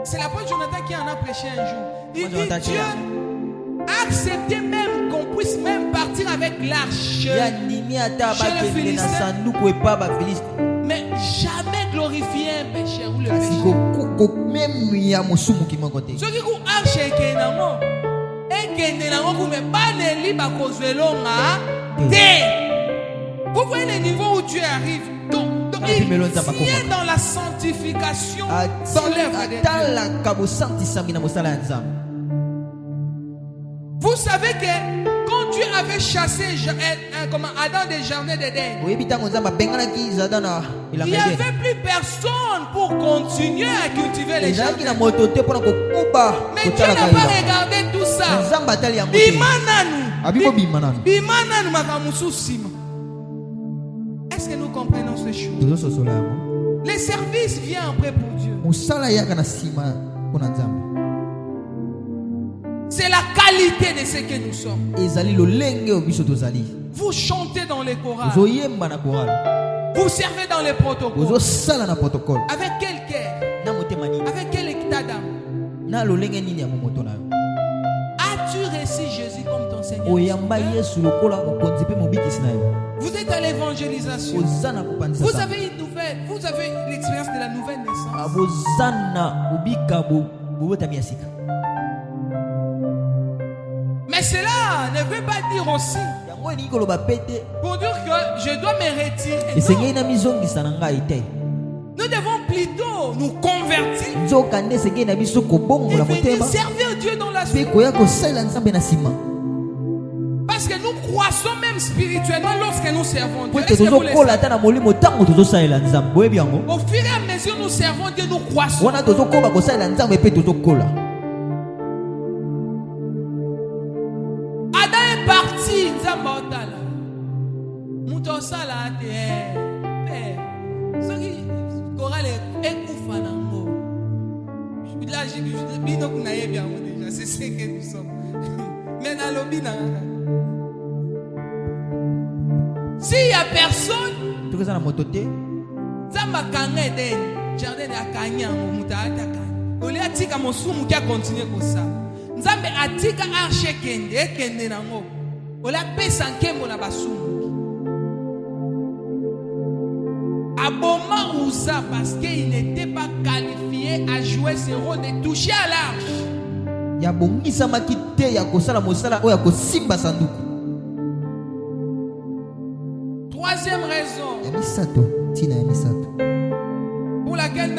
Speaker 2: c'est la bonne Jonathan qui en a prêché un jour. Il dit Dieu a accepté même qu'on puisse même partir avec l'arche chez les Philistins, mais jamais glorifier un péché ou le péché. Ce qui est arche et vous voyez le niveau où Dieu arrive. Donc il vient dans la sanctification dans l'œuvre de Dieu. Vous savez que quand Dieu avait chassé Adam des jardins d'Éden, il n'y avait plus personne pour continuer à cultiver les jardins. Mais Dieu n'a pas regardé tout ça. Est-ce que nous comprenons ces choses? Les services viennent après pour Dieu. C'est la qualité de ce que nous sommes. Vous chantez dans les chorales. Vous servez dans les protocoles. Avec quel cœur? Avec quel état d'âme? As-tu reçu Jésus comme ton Seigneur? Vous êtes à l'évangélisation. Vous avez une nouvelle. Vous avez l'expérience de la nouvelle naissance. Mais cela ne veut pas dire aussi pour dire que je dois me retirer. Nous devons plutôt nous convertir et venir servir Dieu dans la suite. Parce que nous croissons même spirituellement lorsque nous servons Dieu. Est-ce que vous le savez? Au fur et à mesure nous servons Dieu, nous croissons. Adam est parti. C'est ce que nous sommes. Mais dans le s'il n'y a personne, Zamba kanga eden jardin de akanya muta ataka. Ole atika mosumu qui a continué comme ça. Nzambe atika arche kende nango. Ole pesa nkembo na basumu. Aboma Ouza parce qu'il n'était pas qualifié à jouer ce rôle de toucher à l'arche. Ya bongisa makite ya kosala mosala oya kosimba sanduku. Troisième raison pour laquelle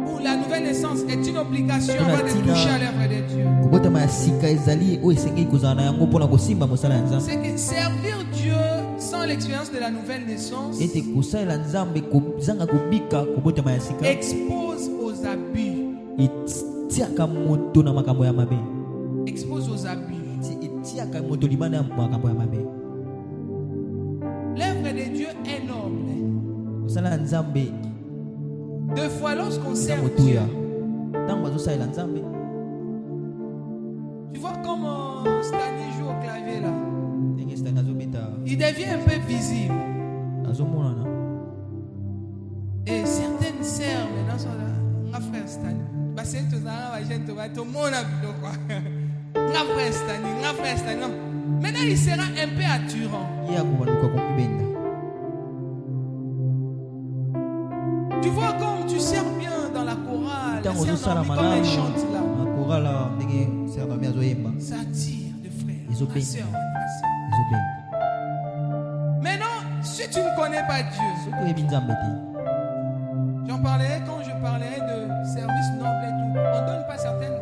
Speaker 2: pour la nouvelle naissance est une obligation de toucher à l'œuvre de Dieu. C'est que servir Dieu sans l'expérience de la nouvelle naissance expose aux abus. Expose aux abus. L'œuvre de Dieu est noble. Deux fois lorsqu'on sert Dieu, tu vois comment Stanley joue au clavier là. Il devient un peu visible. Et certaines sœurs maintenant sont là. Mon frère Stanley. Maintenant il sera un peu attirant. Tu vois comme tu sers bien dans la chorale, comme elle chante là. Ça attire les frères, les sœurs. Maintenant, si tu ne connais pas Dieu, j'en parlerai quand je parlerai de service noble et tout. On ne donne pas certaines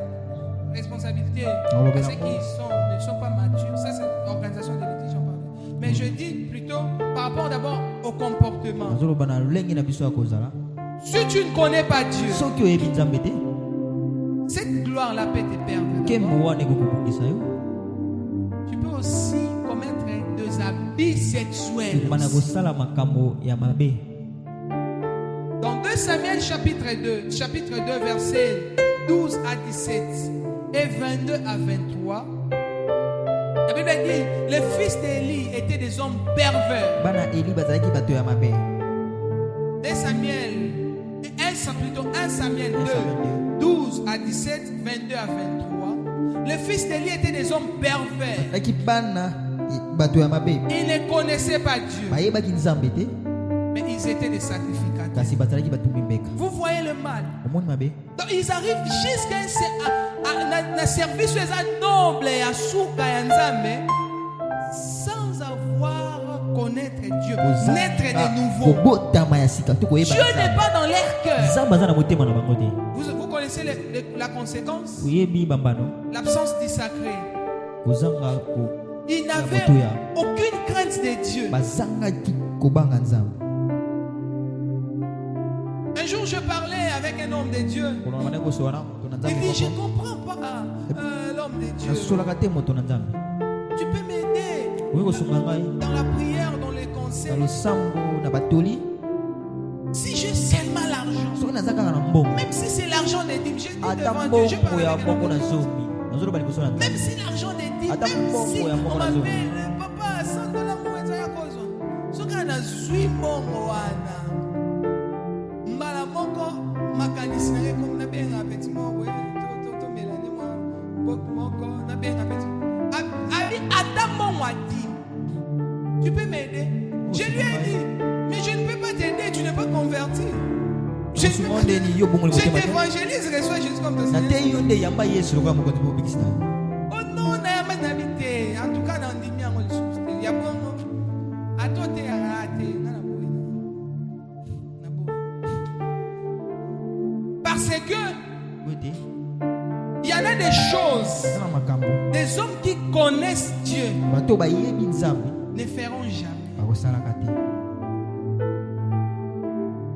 Speaker 2: responsabilités à ceux qui ne sont pas matures. Ça, c'est l'organisation de l'église, j'en parle. Mais je dis plutôt par rapport d'abord au comportement. Si tu ne connais pas Dieu, cette gloire-là peut te perdre. Tu peux aussi commettre des abus sexuels. Dans 2 Samuel chapitre 2, versets 12 à 17 et 22 à 23, la Bible dit les fils d'Élie étaient des hommes pervers. 1 Samuel 2, 12 à 17, 22 à 23. Les fils d'Élie étaient des hommes pervers. Ils ne connaissaient pas Dieu, mais ils étaient des sacrificateurs. Vous voyez le mal. Donc ils arrivent jusqu'à un service noble et à souka yanzame sans avoir connaître Dieu, naître de nouveau. Dieu n'est pas dans leur cœur. Vous connaissez la conséquence? L'absence du sacré. Ils n'avaient aucune crainte de Dieu. Un jour, je parlais avec un homme de Dieu. Il dit, je ne comprends pas l'homme de Dieu. Tu peux m'aider dans la prière, dans les conseils. Si j'ai seulement l'argent, même si c'est l'argent des dîmes, je dis devant Dieu, je parle avec un même si l'argent des dîmes, même si on m'appelle papa, $100 moi, ça y a cause. Ce qu'on a zui mon wana. Mbala moko makanisi na comme na benga petit moko to melani moi moko na benga petit. Abi Adam m'a dit, tu peux m'aider? Je lui ai dit, mais je ne peux pas t'aider, tu n'es pas converti. Je t'évangélise, reçois Jésus comme ton Seigneur. Oh non, en tout cas, dans l'Indimia, il y a bon. À toi, tu es raté. Parce que il y en a des choses, des hommes qui connaissent Dieu ne feront jamais.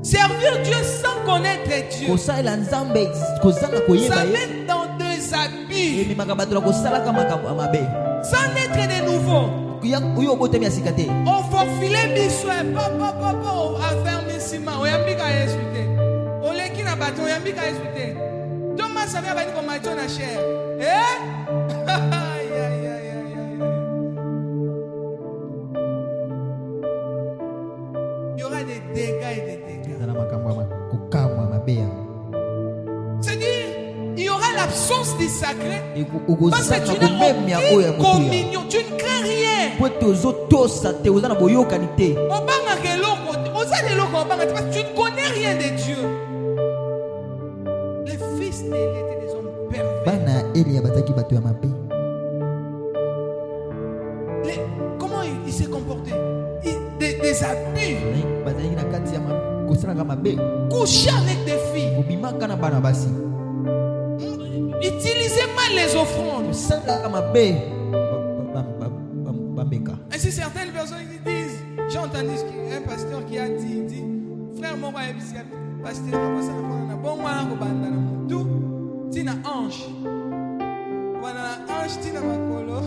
Speaker 2: Servir Dieu sans connaître Dieu, ça mène dans des abus, sans être de nouveau. On faufile bisoué, papa, affermissement, on yambika insulté. On l'équipe na bâton, on yambika insulté. Thomas savait avec comme maton na chair. Il y aura des dégâts et des dégâts. C'est-à-dire, il y aura l'absence du sacré. Parce que tu n'as aucune communion, tu ne crains rien. Tu ne connais rien de Dieu. Les fils d'Élie étaient des hommes pervers. Comment ils se comportaient? Des abus. Coucher avec des filles. Utiliser mal les offrandes. Ainsi certaines personnes qui disent, j'ai entendu un pasteur qui a dit, frère mon pasteur, bon moi tout, tina ange, voilà ange tina makolo,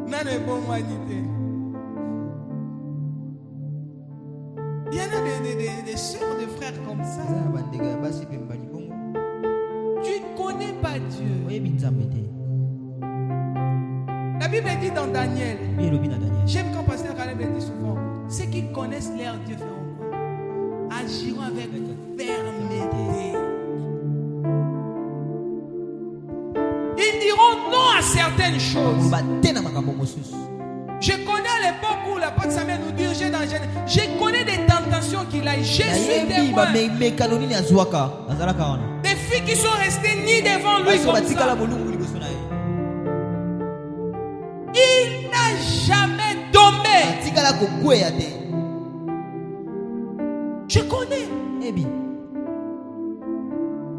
Speaker 2: nane bon moi dit. Il y en a des sœurs, des frères comme ça. Tu ne connais pas Dieu. La Bible dit dans Daniel. J'aime quand Pasteur Caleb dit souvent, ceux qui connaissent leur Dieu feront quoi? Agiront avec fermeté. Ils diront non à certaines choses. Je connais à l'époque où l'apôtre Samuel nous dirigeait dans Genèse. Je connais des tentations qu'il a. Je suis témoin. Des filles qui sont restées niées devant lui comme ça. Il n'a jamais dormi. Je connais.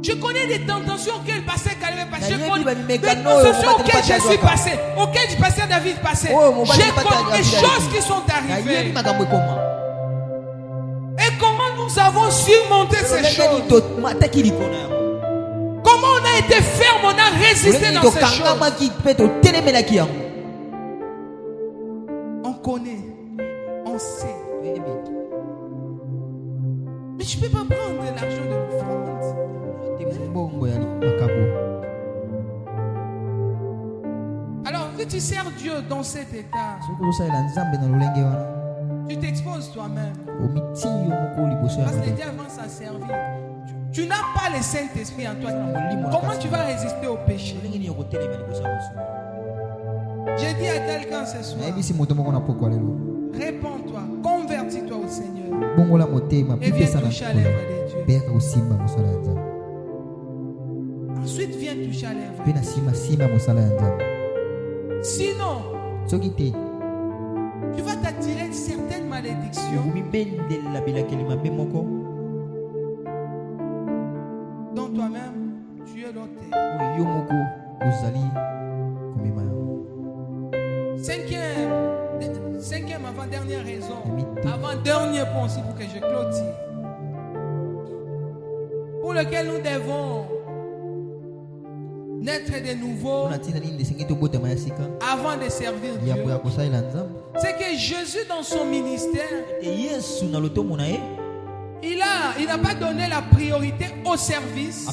Speaker 2: Je connais des tentations auxquelles passait Caleb passé. Je connais des tentations auxquelles je suis passé, auxquelles du pasteur David passé. Je connais des choses qui sont arrivées. Et comment nous avons surmonté ces choses? Comment on a été ferme, on a résisté dans ces choses. On connaît, on sait. Mais je ne peux pas prendre l'argent de l'offrande. Alors, que tu sers Dieu dans cet état, tu t'exposes toi-même. Parce que les dieux avancent à servir. Tu n'as pas le Saint-Esprit en toi. Comment tu vas résister au péché? J'ai dit à quelqu'un ce soir, répands-toi, convertis-toi au Seigneur et viens toucher à l'œuvre de Dieu. Ensuite, viens toucher à l'œuvre. Sinon, tu vas t'attirer certaines malédictions dont toi-même tu es l'auteur. Cinquième avant-dernière raison, avant-dernier point aussi pour que je clôture, pour lequel nous devons naître de nouveau avant de servir Dieu, c'est que Jésus dans son ministère, il n'a pas donné la priorité au service,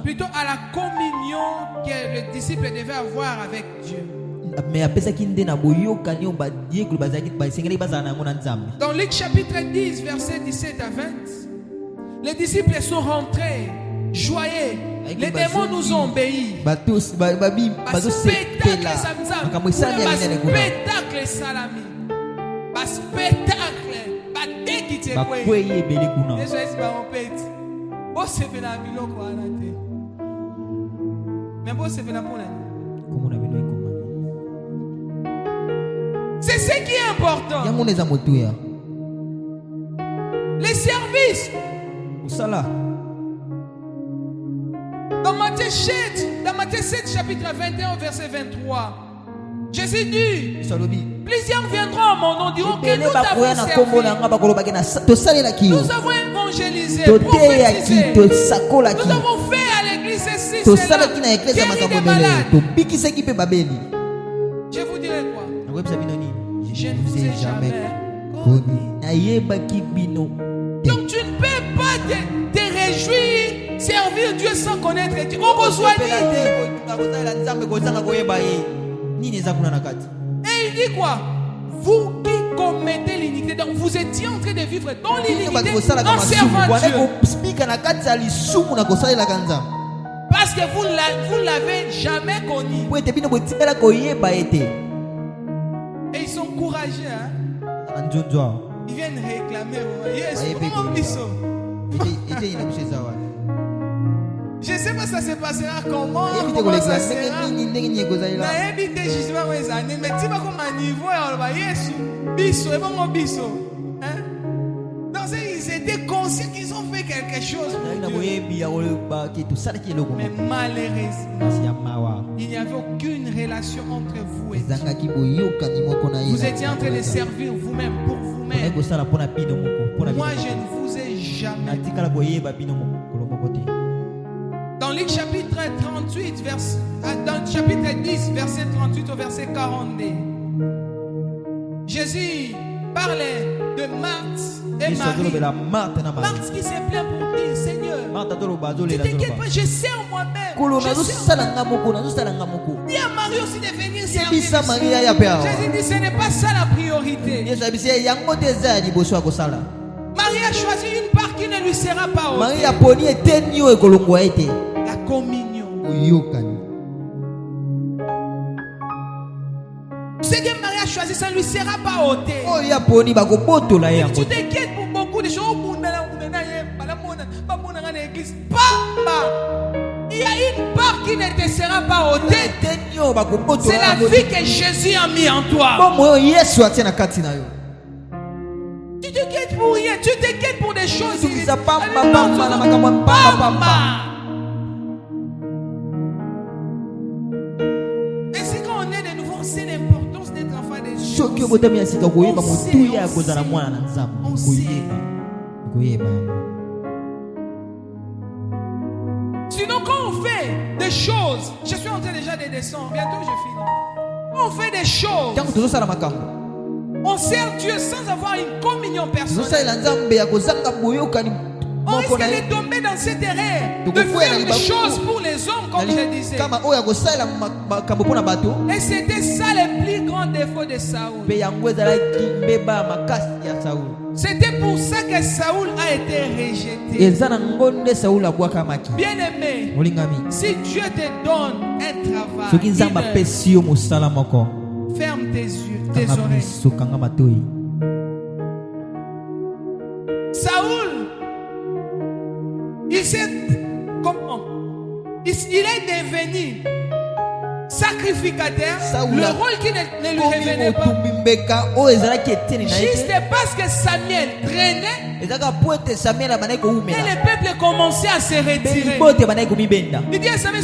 Speaker 2: plutôt à la communion que le disciple devait avoir avec Dieu. Dans Luc chapitre 10, versets 17 à 20, les disciples sont rentrés joyeux. Les démons nous ont obéi. Spectacle salami. Spectacle. C'est ce qui est important. Les services. Dans Matthieu 7, chapitre 21, verset 23, Jésus dit, plusieurs viendront à mon nom, diront que nous avons servi, nous avons évangélisé, prophétisé, nous avons fait à l'église ceci, cela, guéri des malades. Je vous dirai quoi? Je ne vous ai jamais connu. Donc tu ne peux pas te réjouir, servir Dieu sans connaître Dieu. On reçoit Dieu. Et il dit quoi? Vous qui commettez l'iniquité, donc vous étiez en train de vivre dans l'iniquité en servant Dieu. Parce que vous ne l'avez jamais connu. Et ils sont courageux, hein? Ils viennent réclamer. Je ne sais pas ça se passera comment ça sera. Mais tu vas comme un niveau donc ils étaient conscients qu'ils ont fait quelque chose pour Dieu. Mais malheureusement, il n'y avait aucune relation entre vous et Dieu. Vous étiez en train de servir vous-même pour vous-même. Moi je ne vous ai jamais. Dans Luc chapitre 38, dans chapitre 10, verset 38 au verset 42, Jésus parlait de Marthe et Marie. Marthe qui s'est plaint pour dire, Seigneur, tu t'inquiètes pas, je sers moi-même. Dis à Marie aussi de venir servir. Jésus dit, ce n'est pas ça la priorité. Marie a choisi une part qui ne lui sera pas ôtée. La communion. Ce que Marie a choisi, ça ne lui sera pas ôté. Tu t'inquiètes pour beaucoup de choses. Il y a une part qui ne te sera pas ôtée. C'est la vie que Jésus a mis en toi. Tu t'inquiètes pour rien. Tu t'inquiètes pour des choses. Sinon, quand on fait des choses, je suis en train déjà de descendre, bientôt je finis. Quand on fait des choses, on sert Dieu sans avoir une communion personnelle. On risque de tomber dans cette erreur de faire des choses pour les hommes, comme je disais. Et c'était ça le plus grand défaut de Saoul. C'était pour ça que Saoul a été rejeté. Bien aimé, si Dieu te donne un travail, ferme tes yeux, tes oreilles. Saoul, il est devenu sacrificateur, le rôle qui ne lui revenait pas, juste parce que Samuel traînait et le peuple commençait à se retirer. Il dit à Samuel,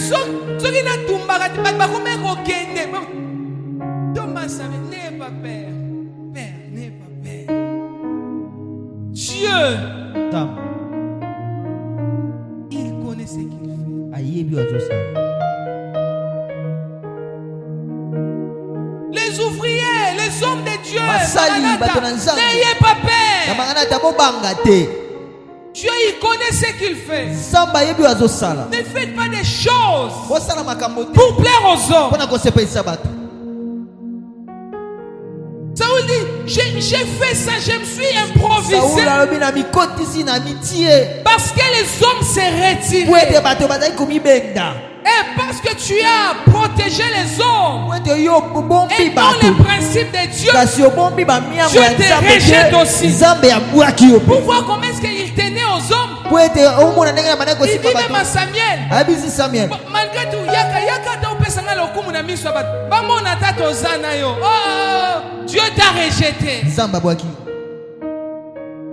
Speaker 2: Thomas, Samuel, n'aie pas peur. Père, n'aie pas peur. Dieu, il connaît ce qu'il fait. Les ouvriers, les hommes de Dieu, n'ayez pas peur. Dieu, il connaît ce qu'il fait. Ne faites pas des choses pour plaire aux hommes. Saoul dit, j'ai fait ça, je me suis improvisé parce que les hommes s'est retirés. Et parce que tu as protégé les hommes et dans les principes de Dieu, Dieu te rejette aussi. Pour voir comment est-ce qu'il tenait aux hommes. Il dit même à Samuel, malgré tout, Dieu t'a rejeté.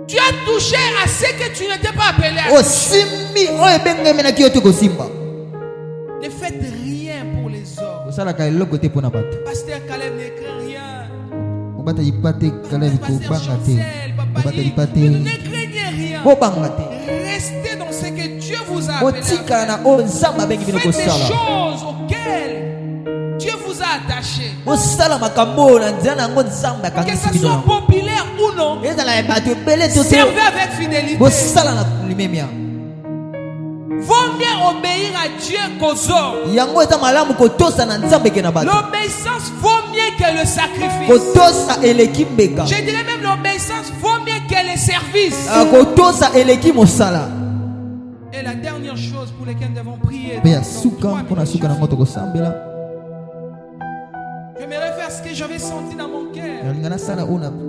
Speaker 2: Tu as touché à ce que tu n'étais pas appelé à toucher. Ne faites rien pour les hommes. Pasteur Caleb n'écrit rien. Ne craignez rien. Restez dans ce que Dieu vous a appelé à faire. Faites des choses auxquelles Dieu vous a attaché. Que ce soit populaire ou non, servez avec fidélité. Vaut mieux obéir à Dieu qu'aux hommes. L'obéissance vaut mieux que le sacrifice. Je dirais même l'obéissance vaut mieux que le service. Et la dernière chose pour laquelle nous devons prier, j'aimerais faire ce que j'avais senti dans mon cœur.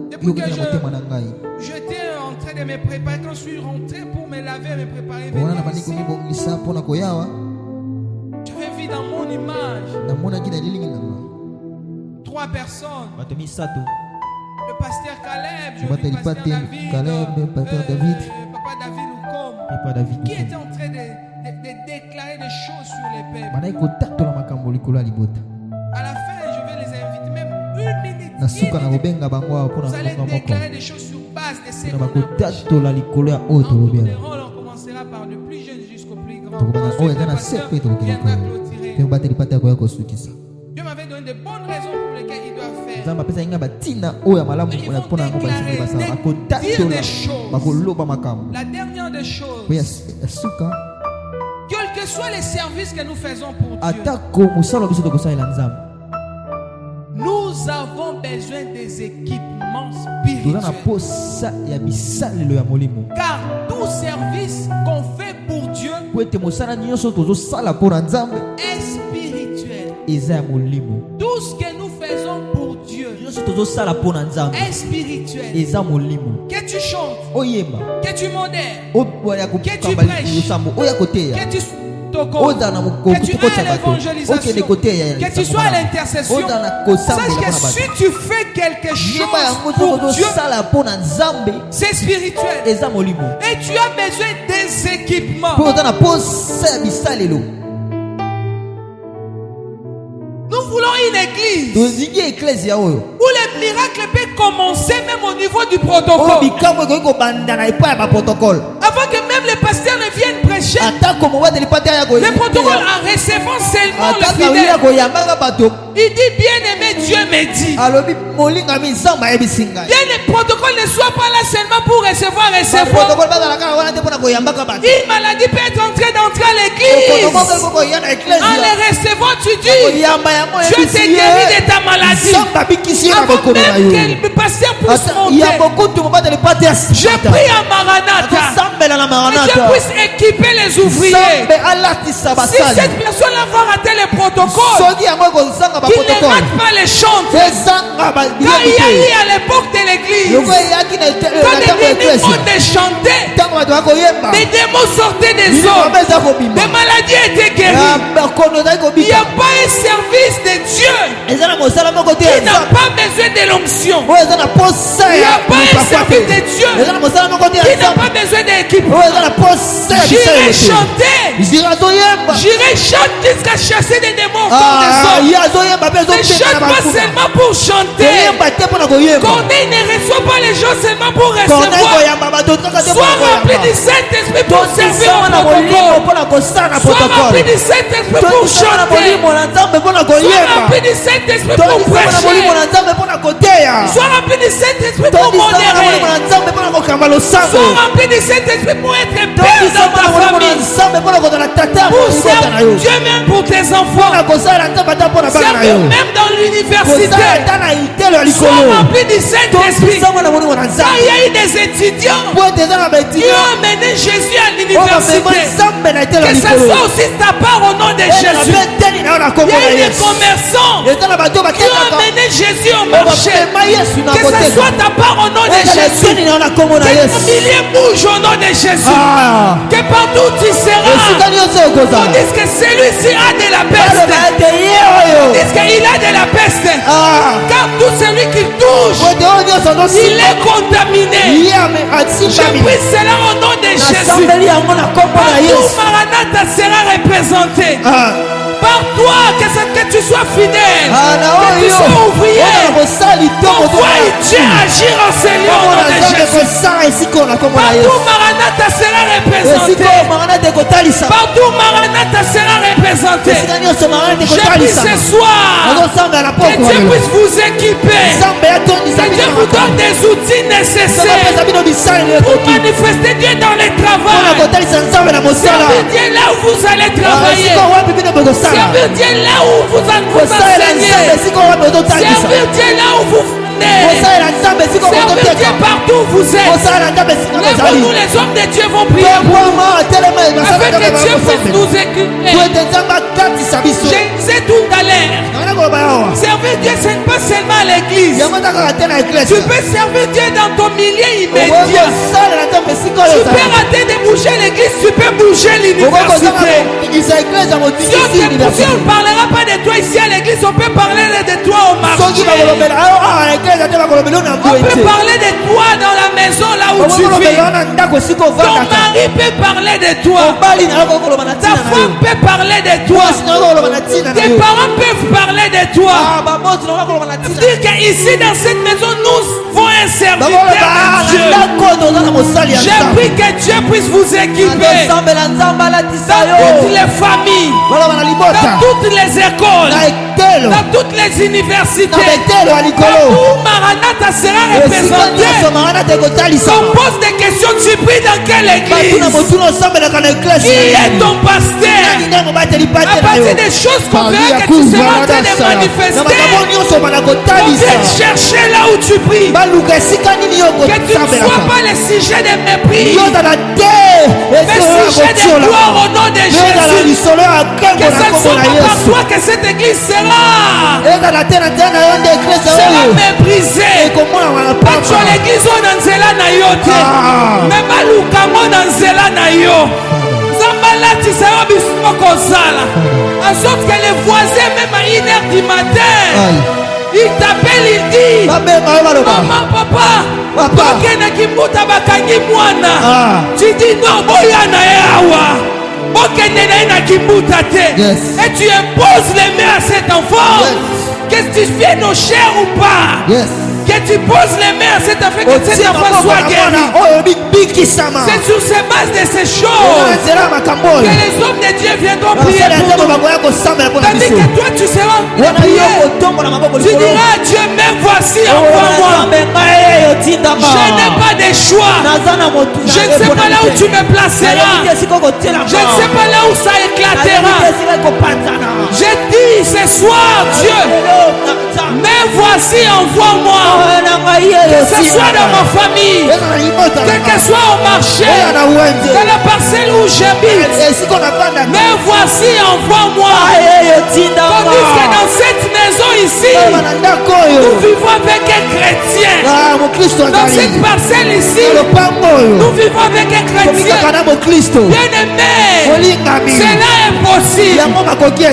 Speaker 2: Depuis que j'étais en train de me préparer, quand je suis rentré pour me laver, me préparer, j'avais vu dans mon image 3 personnes. Le pasteur Caleb, je vis le pasteur David, Papa David Loukom, qui était en train de déclarer des choses sur les peuples. À la fin, je vais les inviter, même 1 minute. Vous allez déclarer des choses sur base de ces rôles. On commencera par le plus jeune jusqu'au plus grand. Ensuite, le pasteur viendra clôturer. Dieu m'avait donné de bonnes raisons pour lesquelles il doit faire. Il faut dire des choses. La dernière des choses, quels que soient les services que nous faisons pour Dieu, nous avons besoin des équipements spirituels. Car tout service qu'on fait pour Dieu est spirituel. Tout ce que nous faisons pour Dieu est spirituel. Que tu chantes, que tu modères, que tu prêches, que tu que tu aies l'évangélisation, que tu sois à l'intercession. Sache que si tu fais quelque chose pour Dieu, c'est spirituel. Et tu as besoin des équipements. Nous voulons une église où les miracles peuvent commencer même au niveau du protocole. Avant que même les pasteurs ne viennent prêcher péché, le protocole en recevant seulement le fidèle, il dit bien-aimé, Dieu me dit. Bien, le protocole ne soit pas là seulement pour recevoir. Une maladie peut être entrée d'entrer à l'église. En le recevant, tu dis, je t'ai guéri de ta maladie. Avant même que le pasteur puisse monter, je prie à Maranatha que Dieu puisse équiper les ouvriers. Si cette personne-là va rater le protocole, qu'il ne rate pas les chants. Quand il y a eu à l'époque de l'église, quand les démons chantaient, des démons sortaient des hommes, des maladies étaient guéries. Il n'y a pas un service de Dieu qui n'a pas besoin de l'onction. Il n'y a pas un service de Dieu qui n'a pas besoin d'équipement. J'irai chanter, j'irai chanter jusqu'à chasser des démons hors des hommes. Ne chante pas seulement pour chanter. Corneille ne reçoit pas les gens seulement pour recevoir. Sois rempli du Saint-Esprit pour servir au protocole. Sois rempli du Saint-Esprit pour chanter. Sois rempli du Saint-Esprit pour prêcher. Sois rempli du Saint-Esprit pour modérer. Sois rempli du Saint-Esprit pour être père dans ta famille. Pour servir Dieu même pour tes enfants. Servir même dans l'université. Sois rempli du Saint-Esprit. Quand il y a eu des étudiants qui ont amené Jésus à l'université, que ce soit aussi ta part au nom de Jésus. Il y a eu des commerçants qui ont amené Jésus au marché, que ce soit ta part au nom de Jésus. Que les milliers bougent au nom de Jésus. Que partout tu seras, on dit que celui-ci a de la peste. On dit qu'il a de la peste. Car tout celui qui touche, il est contaminé. Je prie cela au nom de Jésus. Partout Maranatha sera représenté. Par toi, que tu sois fidèle, que tu sois ouvrier, qu'on voie Dieu agir en ce lieu au nom de Jésus. Partout Maranatha sera représenté. Partout Maranatha sera représenté. Je prie ce soir que Dieu puisse vous équiper, que Dieu vous donne des outils nécessaires pour manifester Dieu dans les travaux. Servir Dieu là où vous allez travailler. Servir Dieu là où vous enseignez. Servir Dieu là où vous venez. Servir Dieu partout où vous êtes. Lève-nous, les hommes de Dieu vont prier pour nous, afin que Dieu puisse nous équiper. Je disais tout à l'heure, servir Dieu, ce n'est pas seulement à l'église. Tu peux servir Dieu dans ton milieu immédiat. Tu peux rater de bouger l'église, tu peux bouger l'université. Si on ne parlera pas de toi ici à l'église, on peut parler de toi au marché. On peut parler de toi dans la maison là où tu vis. Ton mari peut parler de toi. Ta femme peut parler de toi. Tes parents peuvent parler de toi. Dire qu'ici dans cette maison, nous avons un serviteur de Dieu. Je prie que Dieu puisse vous équiper dans toutes les familles, dans toutes les écoles, dans toutes les universités. Partout Maranatha sera représenté. On pose des questions, tu pries dans quelle église? Qui est ton pasteur? À partir des choses concrètes que tu seras en train de manifester, on vient chercher là où tu pries. Que tu ne sois pas le sujet de mépris, mais sujet de gloire au nom de Jésus. Que ce soit pas par toi que cette église sera méprisée. Pas sur l'église dans Nzela na yo te, mais malukamo dans Nzela na yo. Zambalati sera bismo kozala. En sorte que les voisins, même à 1h du matin, il t'appelle, il dit maman, papa, bokena kimuta bakangi mwana. Tu dis non, boyana yawa, bokena na kimuta te. Et tu imposes les mains à cet enfant. Qu'est-ce que tu fais, nos chers ou pas? Que tu poses les mains à cet enfant, que cet enfant soit guéri. C'est sur ces bases de ces choses que les hommes de Dieu viendront prier pour nous. Tandis que toi tu seras prié. Tu diras à Dieu, même voici, envoie-moi. Je n'ai pas de choix. Je ne sais pas là où tu me placeras. Je ne sais pas là où ça éclatera. Je dis ce soir, Dieu, mais voici, envoie-moi. Que ce soit dans ma famille, que ce soit au marché, dans la parcelle où j'habite. Mais voici, envoie-moi. Tandis que dans cette maison ici, nous vivons avec un chrétien. Dans cette parcelle ici, nous vivons avec un chrétien. Bien-aimé, cela est possible.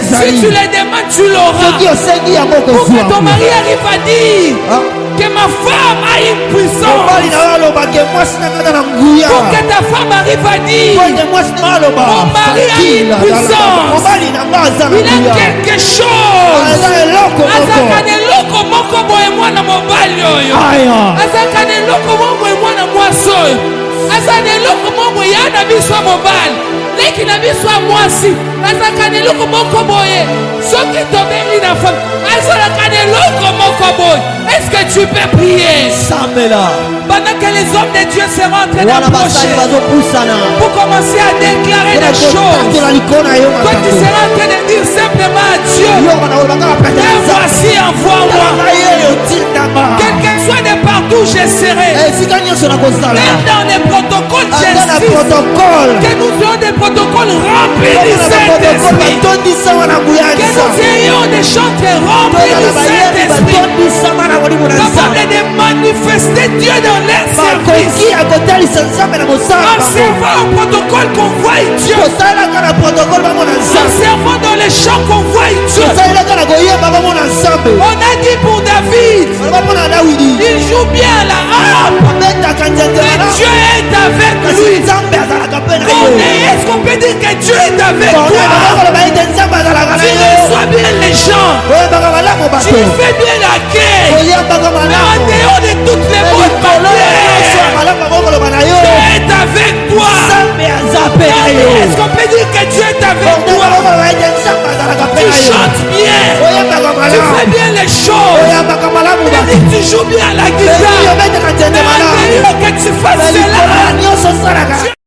Speaker 2: Si tu le demandes, tu l'auras. Pour que ton mari arrive à dire que ma femme a une puissance. Pour que ta femme arrive à dire mon mari a une puissance. Il a quelque chose. Azakane loko moko boye mwana mobali oyo. Azakane loko moko boye mwana mwaso. Azakane loko moko yana biso mobali. Leki na biso mwasi. Azakane loko moko boye. Soki tobeli na femme. Azakane loko moko boye. Est-ce que tu peux prier? Pendant que les hommes de Dieu seront en train d'approcher pour commencer à déclarer des choses, toi tu seras en train de dire simplement à Dieu, et voici, envoie-moi. Quelqu'un soit de partout, je serai. Même dans les protocoles, j'insiste que nous ayons des protocoles remplis du Saint-Esprit. Que nous ayons des chantres remplis du Saint-Esprit. Capable de manifester Dieu dans leur service. En servant au protocole qu'on voit Dieu. En servant dans les chants qu'on voit Dieu. On a dit pour David, il joue bien la harpe. Mais Dieu est avec lui. Est-ce qu'on peut dire que Dieu est avec toi? Tu reçois bien les gens. Tu fais bien la guerre. Mais en dehors de toutes les bonnes manières, Dieu est avec toi. Est-ce qu'on peut dire que Dieu est avec toi? Tu chantes bien. Tu fais bien les choses. Tu joues bien la guitare. Mais en dehors que tu fasses cela,